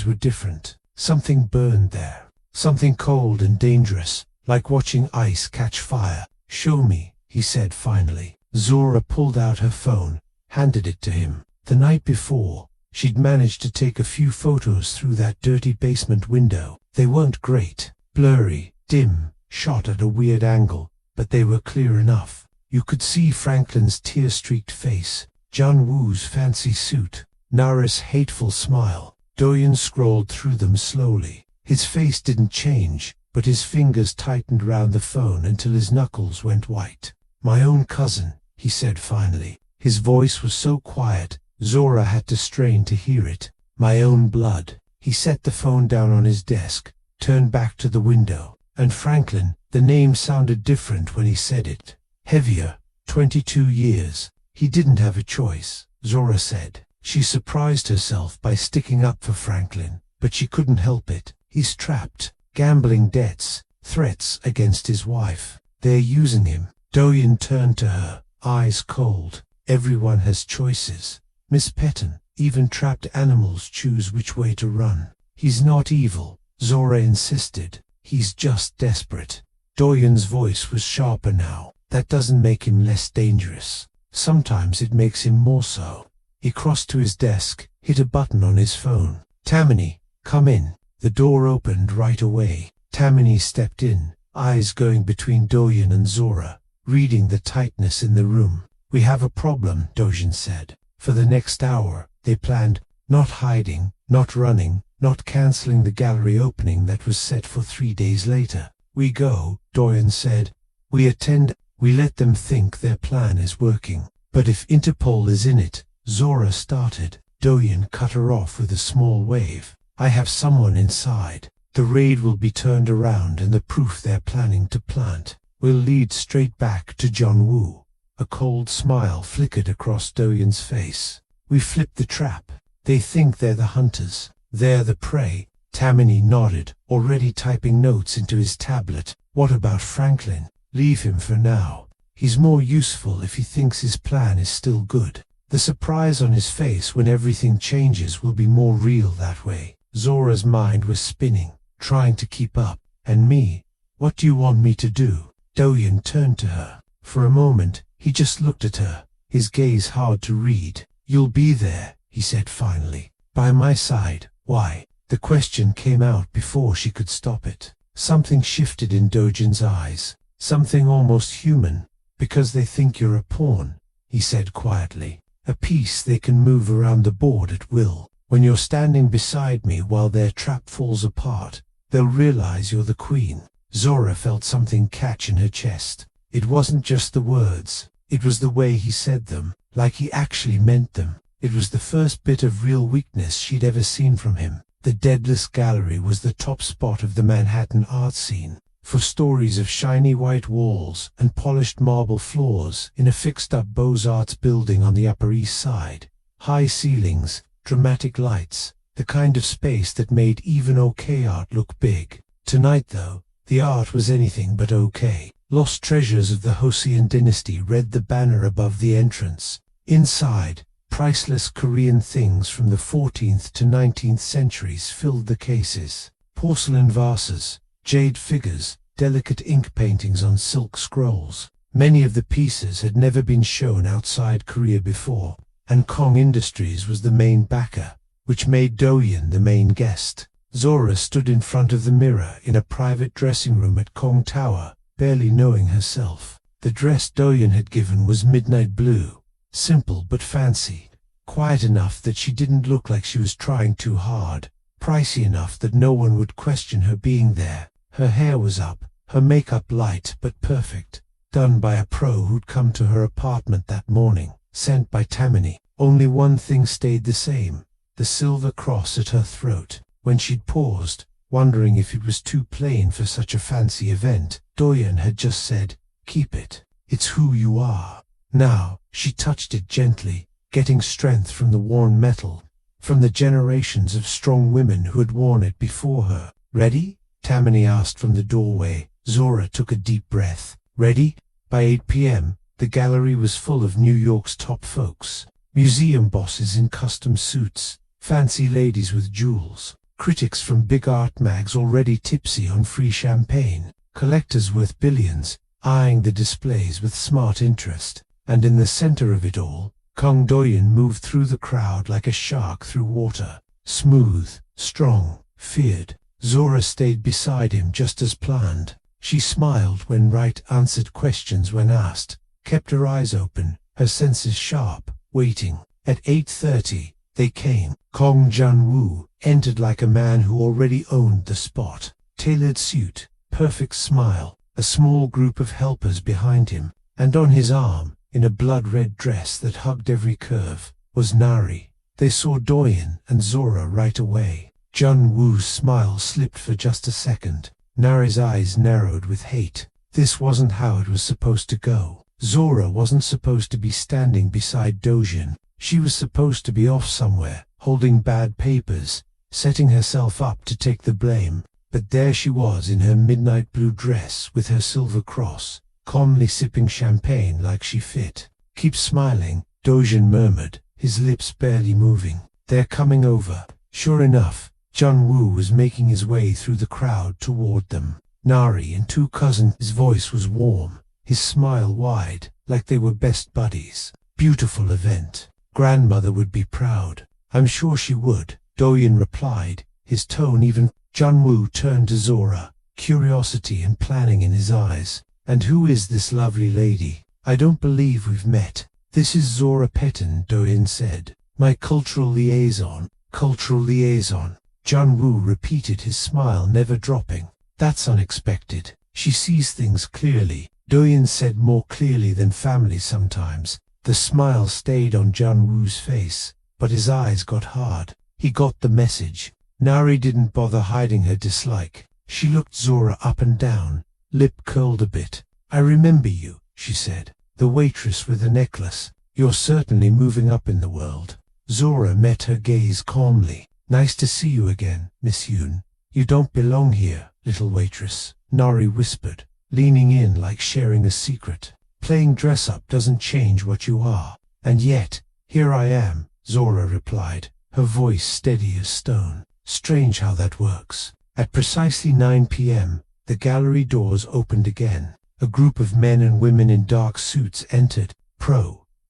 were different. Something burned there. Something cold and dangerous, like watching ice catch fire. "Show me," he said finally. Zora pulled out her phone, handed it to him. The night before, she'd managed to take a few photos through that dirty basement window. They weren't great. Blurry, dim, shot at a weird angle, but they were clear enough. You could see Franklin's tear-streaked face, John Woo's fancy suit, Nara's hateful smile. Doyen scrolled through them slowly. His face didn't change, but his fingers tightened round the phone until his knuckles went white. "My own cousin," he said finally. His voice was so quiet, Zora had to strain to hear it. "My own blood." He set the phone down on his desk, turned back to the window. And Franklin, the name sounded different when he said it. Heavier. 22 years. He didn't have a choice, Zora said. She surprised herself by sticking up for Franklin, but she couldn't help it. He's trapped. Gambling debts, threats against his wife. They're using him. Doyen turned to her, eyes cold. Everyone has choices, Miss Petton. Even trapped animals choose which way to run. He's not evil, Zora insisted. He's just desperate. Doyen's voice was sharper now. That doesn't make him less dangerous. Sometimes it makes him more so. He crossed to his desk, hit a button on his phone. Tammany, come in. The door opened right away. Tammany stepped in, eyes going between Doyen and Zora, reading the tightness in the room. We have a problem, Doyen said. For the next hour, they planned, not hiding, not running, not cancelling the gallery opening that was set for 3 days later. We go, Doyen said. We attend, we let them think their plan is working. But if Interpol is in it, Zora started. Doyen cut her off with a small wave. I have someone inside. The raid will be turned around and the proof they're planning to plant will lead straight back to John Woo. A cold smile flickered across Doyen's face. We flipped the trap. They think they're the hunters. They're the prey. Tammany nodded, already typing notes into his tablet. What about Franklin? Leave him for now. He's more useful if he thinks his plan is still good. The surprise on his face when everything changes will be more real that way. Zora's mind was spinning, trying to keep up. And me? What do you want me to do? Doyen turned to her. For a moment, he just looked at her, his gaze hard to read. You'll be there, he said finally. By my side. Why? The question came out before she could stop it. Something shifted in Doyen's eyes. Something almost human. Because they think you're a pawn, he said quietly. A piece they can move around the board at will. When you're standing beside me while their trap falls apart, they'll realize you're the queen. Zora felt something catch in her chest. It wasn't just the words. It was the way he said them, like he actually meant them. It was the first bit of real weakness she'd ever seen from him. The Deadless Gallery was the top spot of the Manhattan art scene. For stories of shiny white walls and polished marble floors in a fixed-up Beaux-Arts building on the Upper East Side. High ceilings, dramatic lights, the kind of space that made even okay art look big. Tonight though, the art was anything but okay. Lost treasures of the Joseon dynasty read the banner above the entrance. Inside, priceless Korean things from the 14th to 19th centuries filled the cases. Porcelain vases, jade figures, delicate ink paintings on silk scrolls. Many of the pieces had never been shown outside Korea before, and Kong Industries was the main backer, which made Doyen the main guest. Zora stood in front of the mirror in a private dressing room at Kong Tower, barely knowing herself. The dress Doyen had given was midnight blue, simple but fancy, quiet enough that she didn't look like she was trying too hard, pricey enough that no one would question her being there. Her hair was up, her makeup light but perfect, done by a pro who'd come to her apartment that morning, sent by Tammany. Only one thing stayed the same, the silver cross at her throat. When she'd paused, wondering if it was too plain for such a fancy event, Doyen had just said, "Keep it. It's who you are." Now, she touched it gently, getting strength from the worn metal, from the generations of strong women who had worn it before her. "Ready?" Tammany asked from the doorway. Zora took a deep breath. "Ready?" By 8 p.m., the gallery was full of New York's top folks. Museum bosses in custom suits, fancy ladies with jewels, critics from big art mags already tipsy on free champagne, collectors worth billions, eyeing the displays with smart interest. And in the center of it all, Kong Doyen moved through the crowd like a shark through water. Smooth, strong, feared. Zora stayed beside him just as planned. She smiled when Wright answered questions when asked, kept her eyes open, her senses sharp, waiting. At 8:30, they came. Kong Jun-woo entered like a man who already owned the spot. Tailored suit, perfect smile, a small group of helpers behind him, and on his arm, in a blood-red dress that hugged every curve, was Nari. They saw Doyen and Zora right away. Jun-woo's smile slipped for just a second. Nari's eyes narrowed with hate. This wasn't how it was supposed to go. Zora wasn't supposed to be standing beside Doyen. She was supposed to be off somewhere, holding bad papers, setting herself up to take the blame. But there she was in her midnight blue dress with her silver cross, calmly sipping champagne like she fit. Keep smiling, Dojin murmured, his lips barely moving. They're coming over. Sure enough, Jun-woo was making his way through the crowd toward them. Nari and two cousins. His voice was warm, his smile wide, like they were best buddies. Beautiful event. Grandmother would be proud. I'm sure she would, Doyen replied, his tone even. Jun-woo turned to Zora, curiosity and planning in his eyes. And who is this lovely lady? I don't believe we've met. This is Zora Petten, Doyen said. My cultural liaison. Cultural liaison. Jun-woo repeated, his smile never dropping. That's unexpected. She sees things clearly, Doyen said, more clearly than family sometimes. The smile stayed on Jun-woo's face, but his eyes got hard. He got the message. Nari didn't bother hiding her dislike. She looked Zora up and down, lip curled a bit. I remember you, she said. The waitress with the necklace. You're certainly moving up in the world. Zora met her gaze calmly. Nice to see you again, Miss Yoon. You don't belong here, little waitress, Nari whispered, leaning in like sharing a secret. Playing dress-up doesn't change what you are. And yet, here I am, Zora replied, her voice steady as stone. Strange how that works. At precisely 9 p.m., the gallery doors opened again. A group of men and women in dark suits entered,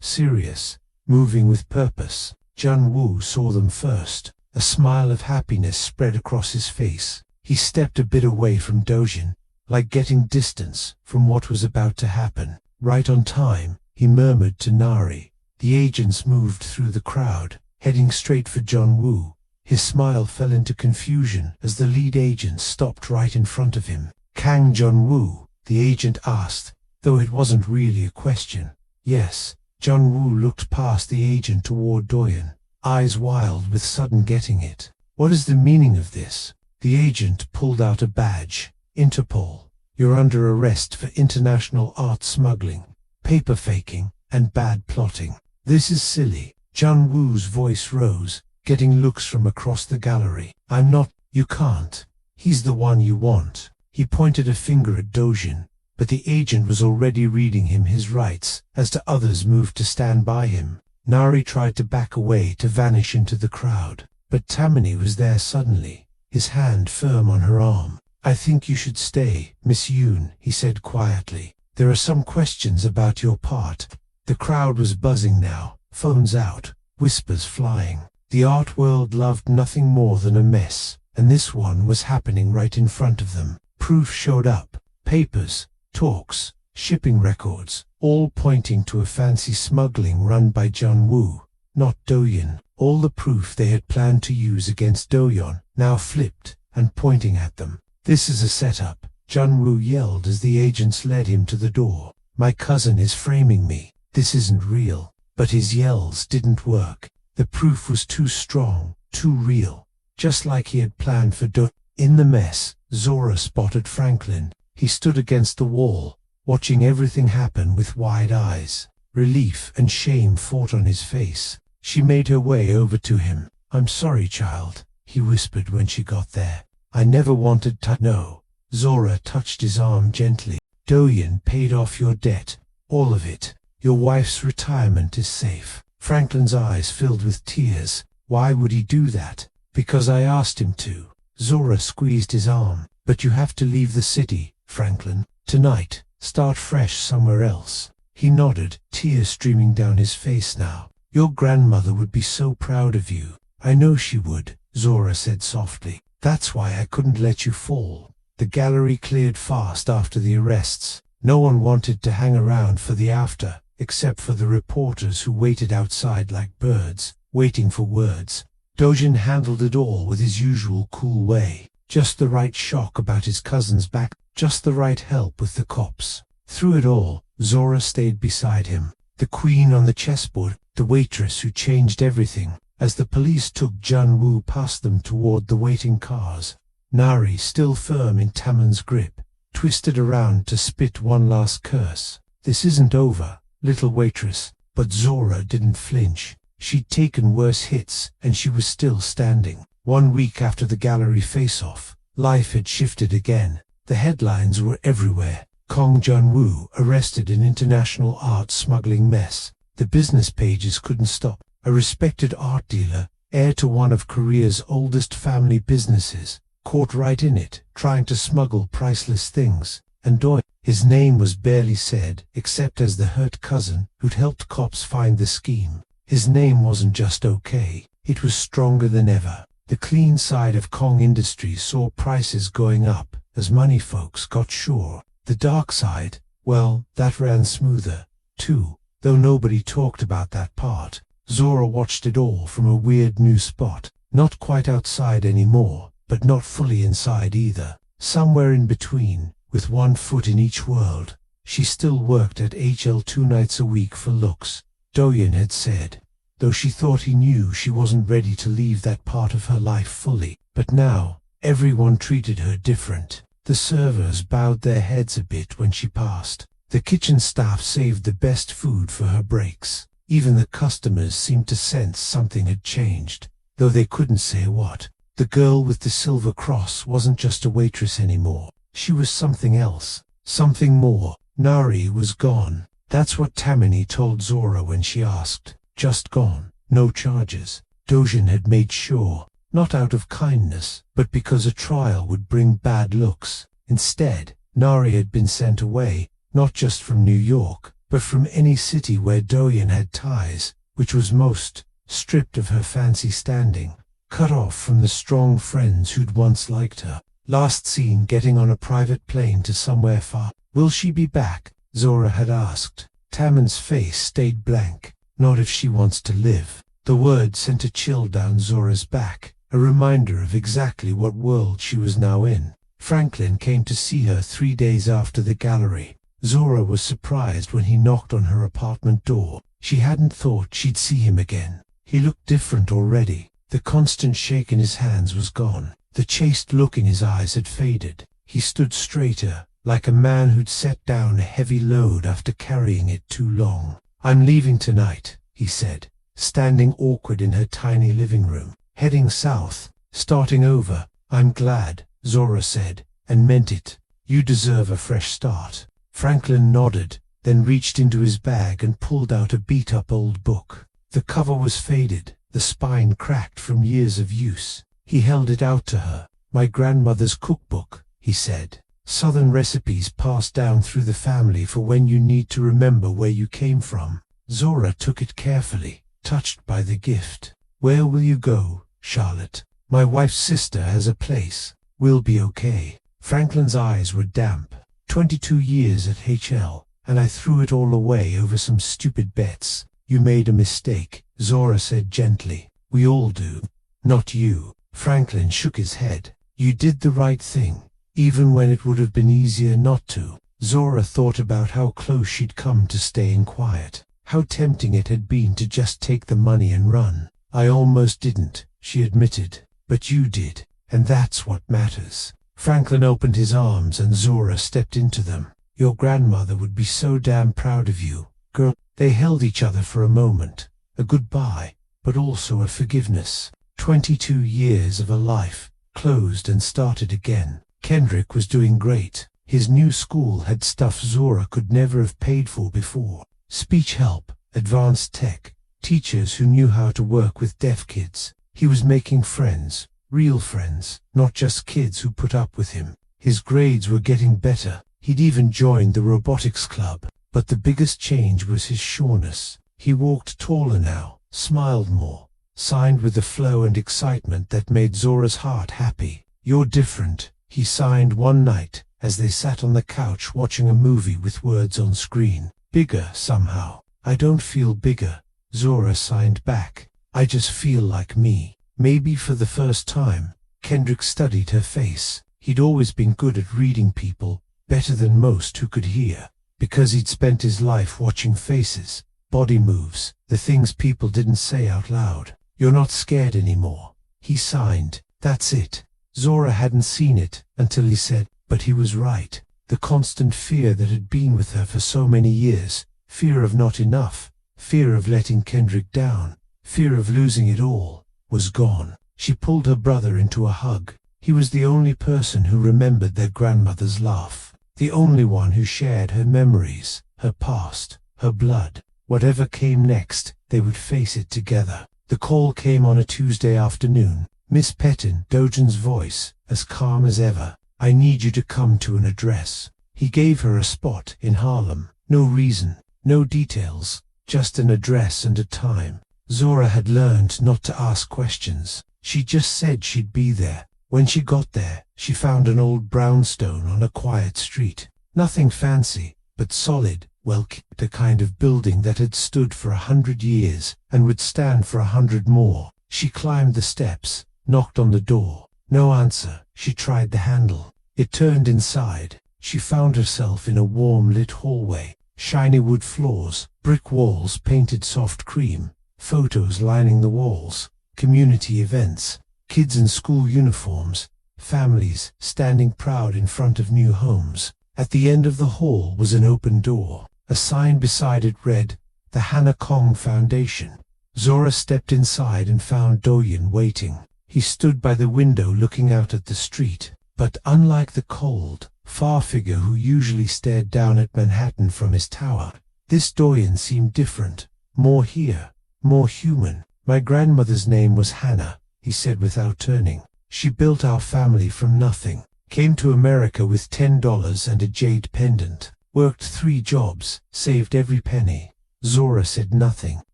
serious, moving with purpose. Jun-woo saw them first. A smile of happiness spread across his face. He stepped a bit away from Dojin, like getting distance from what was about to happen. Right on time, he murmured to Nari. The agents moved through the crowd, heading straight for Jun-woo. His smile fell into confusion as the lead agent stopped right in front of him. Kang Jun-woo, the agent asked, though it wasn't really a question. Yes. Jun-woo looked past the agent toward Doyen, eyes wild with sudden getting it. What is the meaning of this? The agent pulled out a badge. Interpol. You're under arrest for international art smuggling, paper faking, and bad plotting. This is silly. Jun-woo's voice rose, getting looks from across the gallery. I'm not. You can't. He's the one you want. He pointed a finger at Dojin, but the agent was already reading him his rights as the others moved to stand by him. Nari tried to back away to vanish into the crowd, but Tammany was there suddenly, his hand firm on her arm. I think you should stay, Miss Yoon, he said quietly. There are some questions about your part. The crowd was buzzing now, phones out, whispers flying. The art world loved nothing more than a mess, and this one was happening right in front of them. Proof showed up, papers, talks, shipping records, all pointing to a fancy smuggling run by Jun-woo, not Doyen. All the proof they had planned to use against Doyon now flipped and pointing at them. This is a setup, Jun-woo yelled as the agents led him to the door. My cousin is framing me. This isn't real. But his yells didn't work. The proof was too strong, too real. Just like he had planned for In the mess, Zora spotted Franklin. He stood against the wall, watching everything happen with wide eyes. Relief and shame fought on his face. She made her way over to him. I'm sorry, child, he whispered when she got there. I never wanted to know. Zora touched his arm gently. Doyen paid off your debt, all of it. Your wife's retirement is safe. Franklin's eyes filled with tears. Why would he do that? Because I asked him to. Zora squeezed his arm. But you have to leave the city, Franklin. Tonight. Start fresh somewhere else. He nodded, tears streaming down his face now. Your grandmother would be so proud of you. I know she would, Zora said softly. That's why I couldn't let you fall. The gallery cleared fast after the arrests. No one wanted to hang around for the after, except for the reporters who waited outside like birds, waiting for words. Dojin handled it all with his usual cool way. Just the right shock about his cousin's back, just the right help with the cops. Through it all, Zora stayed beside him. The queen on the chessboard, the waitress who changed everything, as the police took Jun-woo past them toward the waiting cars. Nari, still firm in Taman's grip, twisted around to spit one last curse. This isn't over, little waitress. But Zora didn't flinch. She'd taken worse hits, and she was still standing. 1 week after the gallery face-off, life had shifted again. The headlines were everywhere. Kong Jun-woo arrested in international art smuggling mess. The business pages couldn't stop. A respected art dealer, heir to one of Korea's oldest family businesses, caught right in it, trying to smuggle priceless things. And Doi, his name was barely said, except as the hurt cousin who'd helped cops find the scheme. His name wasn't just okay, it was stronger than ever. The clean side of Kong Industries saw prices going up as money folks got sure. The dark side, well, that ran smoother, too, though nobody talked about that part. Zora watched it all from a weird new spot, not quite outside anymore, but not fully inside either. Somewhere in between, with one foot in each world. She still worked at HL 2 nights a week for looks, Doyen had said, though she thought he knew she wasn't ready to leave that part of her life fully. But now, everyone treated her different. The servers bowed their heads a bit when she passed. The kitchen staff saved the best food for her breaks. Even the customers seemed to sense something had changed, though they couldn't say what. The girl with the silver cross wasn't just a waitress anymore. She was something else, something more. Nari was gone. That's what Tammany told Zora when she asked. Just gone, no charges. Dojin had made sure, not out of kindness, but because a trial would bring bad looks. Instead, Nari had been sent away, not just from New York, but from any city where Doyen had ties, which was most, stripped of her fancy standing, cut off from the strong friends who'd once liked her. Last seen getting on a private plane to somewhere far. Will she be back? Zora had asked. Tammon's face stayed blank. Not if she wants to live. The word sent a chill down Zora's back, a reminder of exactly what world she was now in. Franklin came to see her 3 days after the gallery. Zora was surprised when he knocked on her apartment door. She hadn't thought she'd see him again. He looked different already. The constant shake in his hands was gone. The chaste look in his eyes had faded. He stood straighter, like a man who'd set down a heavy load after carrying it too long. I'm leaving tonight, he said, standing awkward in her tiny living room, heading south, starting over. I'm glad, Zora said, and meant it. You deserve a fresh start. Franklin nodded, then reached into his bag and pulled out a beat-up old book. The cover was faded, the spine cracked from years of use. He held it out to her. My grandmother's cookbook, he said. Southern recipes passed down through the family for when you need to remember where you came from. Zora took it carefully, touched by the gift. Where will you go, Charlotte? My wife's sister has a place. We'll be okay. Franklin's eyes were damp. 22 years at HL, and I threw it all away over some stupid bets. You made a mistake, Zora said gently. We all do. Not you. Franklin shook his head. You did the right thing, even when it would have been easier not to. Zora thought about how close she'd come to staying quiet, how tempting it had been to just take the money and run. I almost didn't, she admitted, but you did, and that's what matters. Franklin opened his arms and Zora stepped into them. Your grandmother would be so damn proud of you, girl. They held each other for a moment, a goodbye, but also a forgiveness. 22 years of a life, closed and started again. Kendrick was doing great. His new school had stuff Zora could never have paid for before. Speech help, advanced tech, teachers who knew how to work with deaf kids. He was making friends, real friends, not just kids who put up with him. His grades were getting better. He'd even joined the robotics club. But the biggest change was his sureness. He walked taller now, smiled more, signed with the flow and excitement that made Zora's heart happy. You're different, he signed one night, as they sat on the couch watching a movie with words on screen. Bigger, somehow. I don't feel bigger, Zora signed back. I just feel like me. Maybe for the first time. Kendrick studied her face. He'd always been good at reading people, better than most who could hear, because he'd spent his life watching faces, body moves, the things people didn't say out loud. You're not scared anymore, he signed. That's it. Zora hadn't seen it until he said, but he was right. The constant fear that had been with her for so many years, fear of not enough, fear of letting Kendrick down, fear of losing it all, was gone. She pulled her brother into a hug. He was the only person who remembered their grandmother's laugh, the only one who shared her memories, her past, her blood. Whatever came next, they would face it together. The call came on a Tuesday afternoon. Miss Pettin, Dojan's voice, as calm as ever. I need you to come to an address. He gave her a spot in Harlem. No reason, no details, just an address and a time. Zora had learned not to ask questions. She just said she'd be there. When she got there, she found an old brownstone on a quiet street. Nothing fancy, but solid, well-kept, the kind of building that had stood for 100 years and would stand for 100 more. She climbed the steps, knocked on the door. No answer. She tried the handle. It turned inside. She found herself in a warm lit hallway. Shiny wood floors, brick walls painted soft cream, photos lining the walls, community events, kids in school uniforms, families standing proud in front of new homes. At the end of the hall was an open door. A sign beside it read, "The Hannah Kong Foundation." Zora stepped inside and found Doyen waiting. He stood by the window looking out at the street, but unlike the cold, far figure who usually stared down at Manhattan from his tower, this Doyen seemed different, more here, more human. "My grandmother's name was Hannah," he said without turning. "She built our family from nothing, came to America with $10 and a jade pendant, worked 3 jobs, saved every penny." Zora said nothing,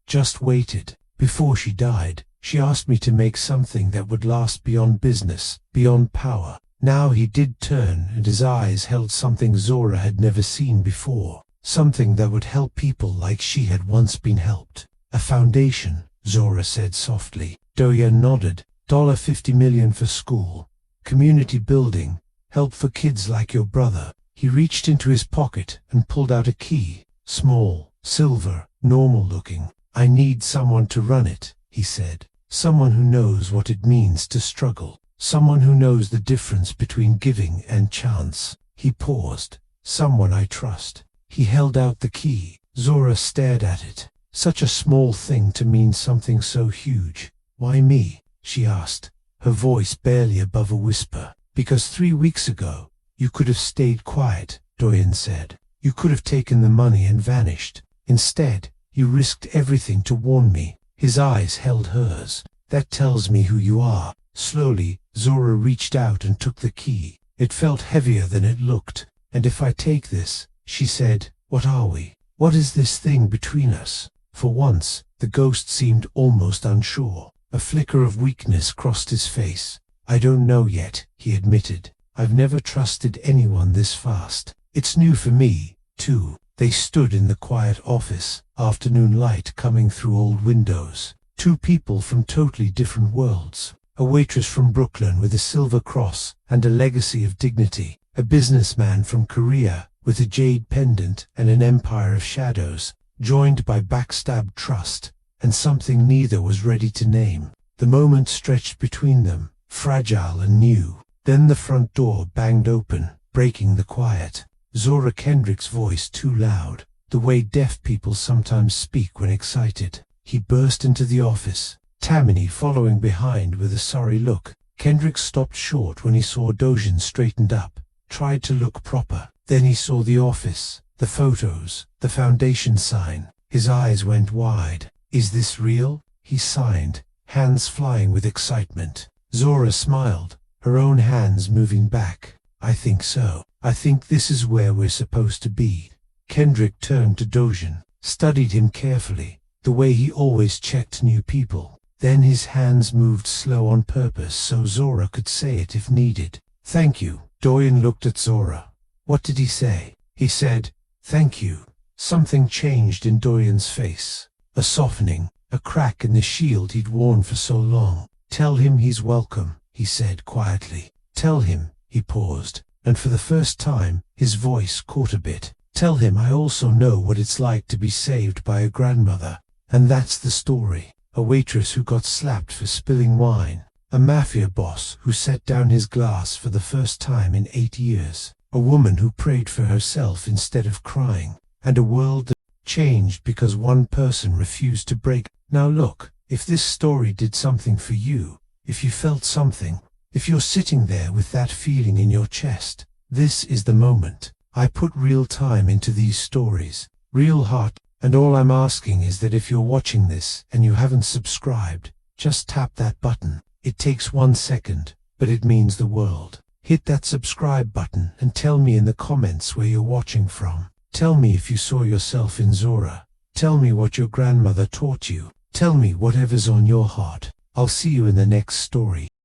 just waited. "Before she died, she asked me to make something that would last beyond business, beyond power." Now he did turn, and his eyes held something Zora had never seen before, something that would help people like she had once been helped. "A foundation," Zora said softly. Doyen nodded. $50 million for school, community building, help for kids like your brother." He reached into his pocket and pulled out a key, small, silver, normal looking. "I need someone to run it," he said. "Someone who knows what it means to struggle. Someone who knows the difference between giving and chance." He paused. "Someone I trust." He held out the key. Zora stared at it. Such a small thing to mean something so huge. "Why me?" she asked, her voice barely above a whisper. "Because 3 weeks ago, you could have stayed quiet," Doyen said. "You could have taken the money and vanished. Instead, you risked everything to warn me." His eyes held hers. "That tells me who you are." Slowly, Zora reached out and took the key. It felt heavier than it looked. "And if I take this," she said, "what are we? What is this thing between us?" For once, the ghost seemed almost unsure. A flicker of weakness crossed his face. "I don't know yet," he admitted. "I've never trusted anyone this fast. It's new for me, too." They stood in the quiet office, afternoon light coming through old windows. 2 people from totally different worlds. A waitress from Brooklyn with a silver cross and a legacy of dignity. A businessman from Korea with a jade pendant and an empire of shadows, joined by backstabbed trust and something neither was ready to name. The moment stretched between them, fragile and new. Then the front door banged open, breaking the quiet. Zora Kendrick's voice too loud, the way deaf people sometimes speak when excited. He burst into the office, Tammany following behind with a sorry look. Kendrick stopped short when he saw Dojan straightened up, tried to look proper. Then he saw the office, the photos, the foundation sign. His eyes went wide. "Is this real?" he signed, hands flying with excitement. Zora smiled, her own hands moving back. "I think so. I think this is where we're supposed to be." Kendrick turned to Dojan, studied him carefully, the way he always checked new people. Then his hands moved slow on purpose so Zora could say it if needed. "Thank you." Doyen looked at Zora. "What did he say?" "He said, 'Thank you.'" Something changed in Doyen's face. A softening, a crack in the shield he'd worn for so long. "Tell him he's welcome," he said quietly. "Tell him," he paused, and for the first time, his voice caught a bit. "Tell him I also know what it's like to be saved by a grandmother. And that's the story. A waitress who got slapped for spilling wine. A mafia boss who set down his glass for the first time in 8 years. A woman who prayed for herself instead of crying. And a world that changed because one person refused to break. Now look, if this story did something for you, if you felt something, if you're sitting there with that feeling in your chest, this is the moment. I put real time into these stories, real heart, and all I'm asking is that if you're watching this and you haven't subscribed, just tap that button. It takes 1 second, but it means the world. Hit that subscribe button and tell me in the comments where you're watching from. Tell me if you saw yourself in Zora. Tell me what your grandmother taught you. Tell me whatever's on your heart. I'll see you in the next story.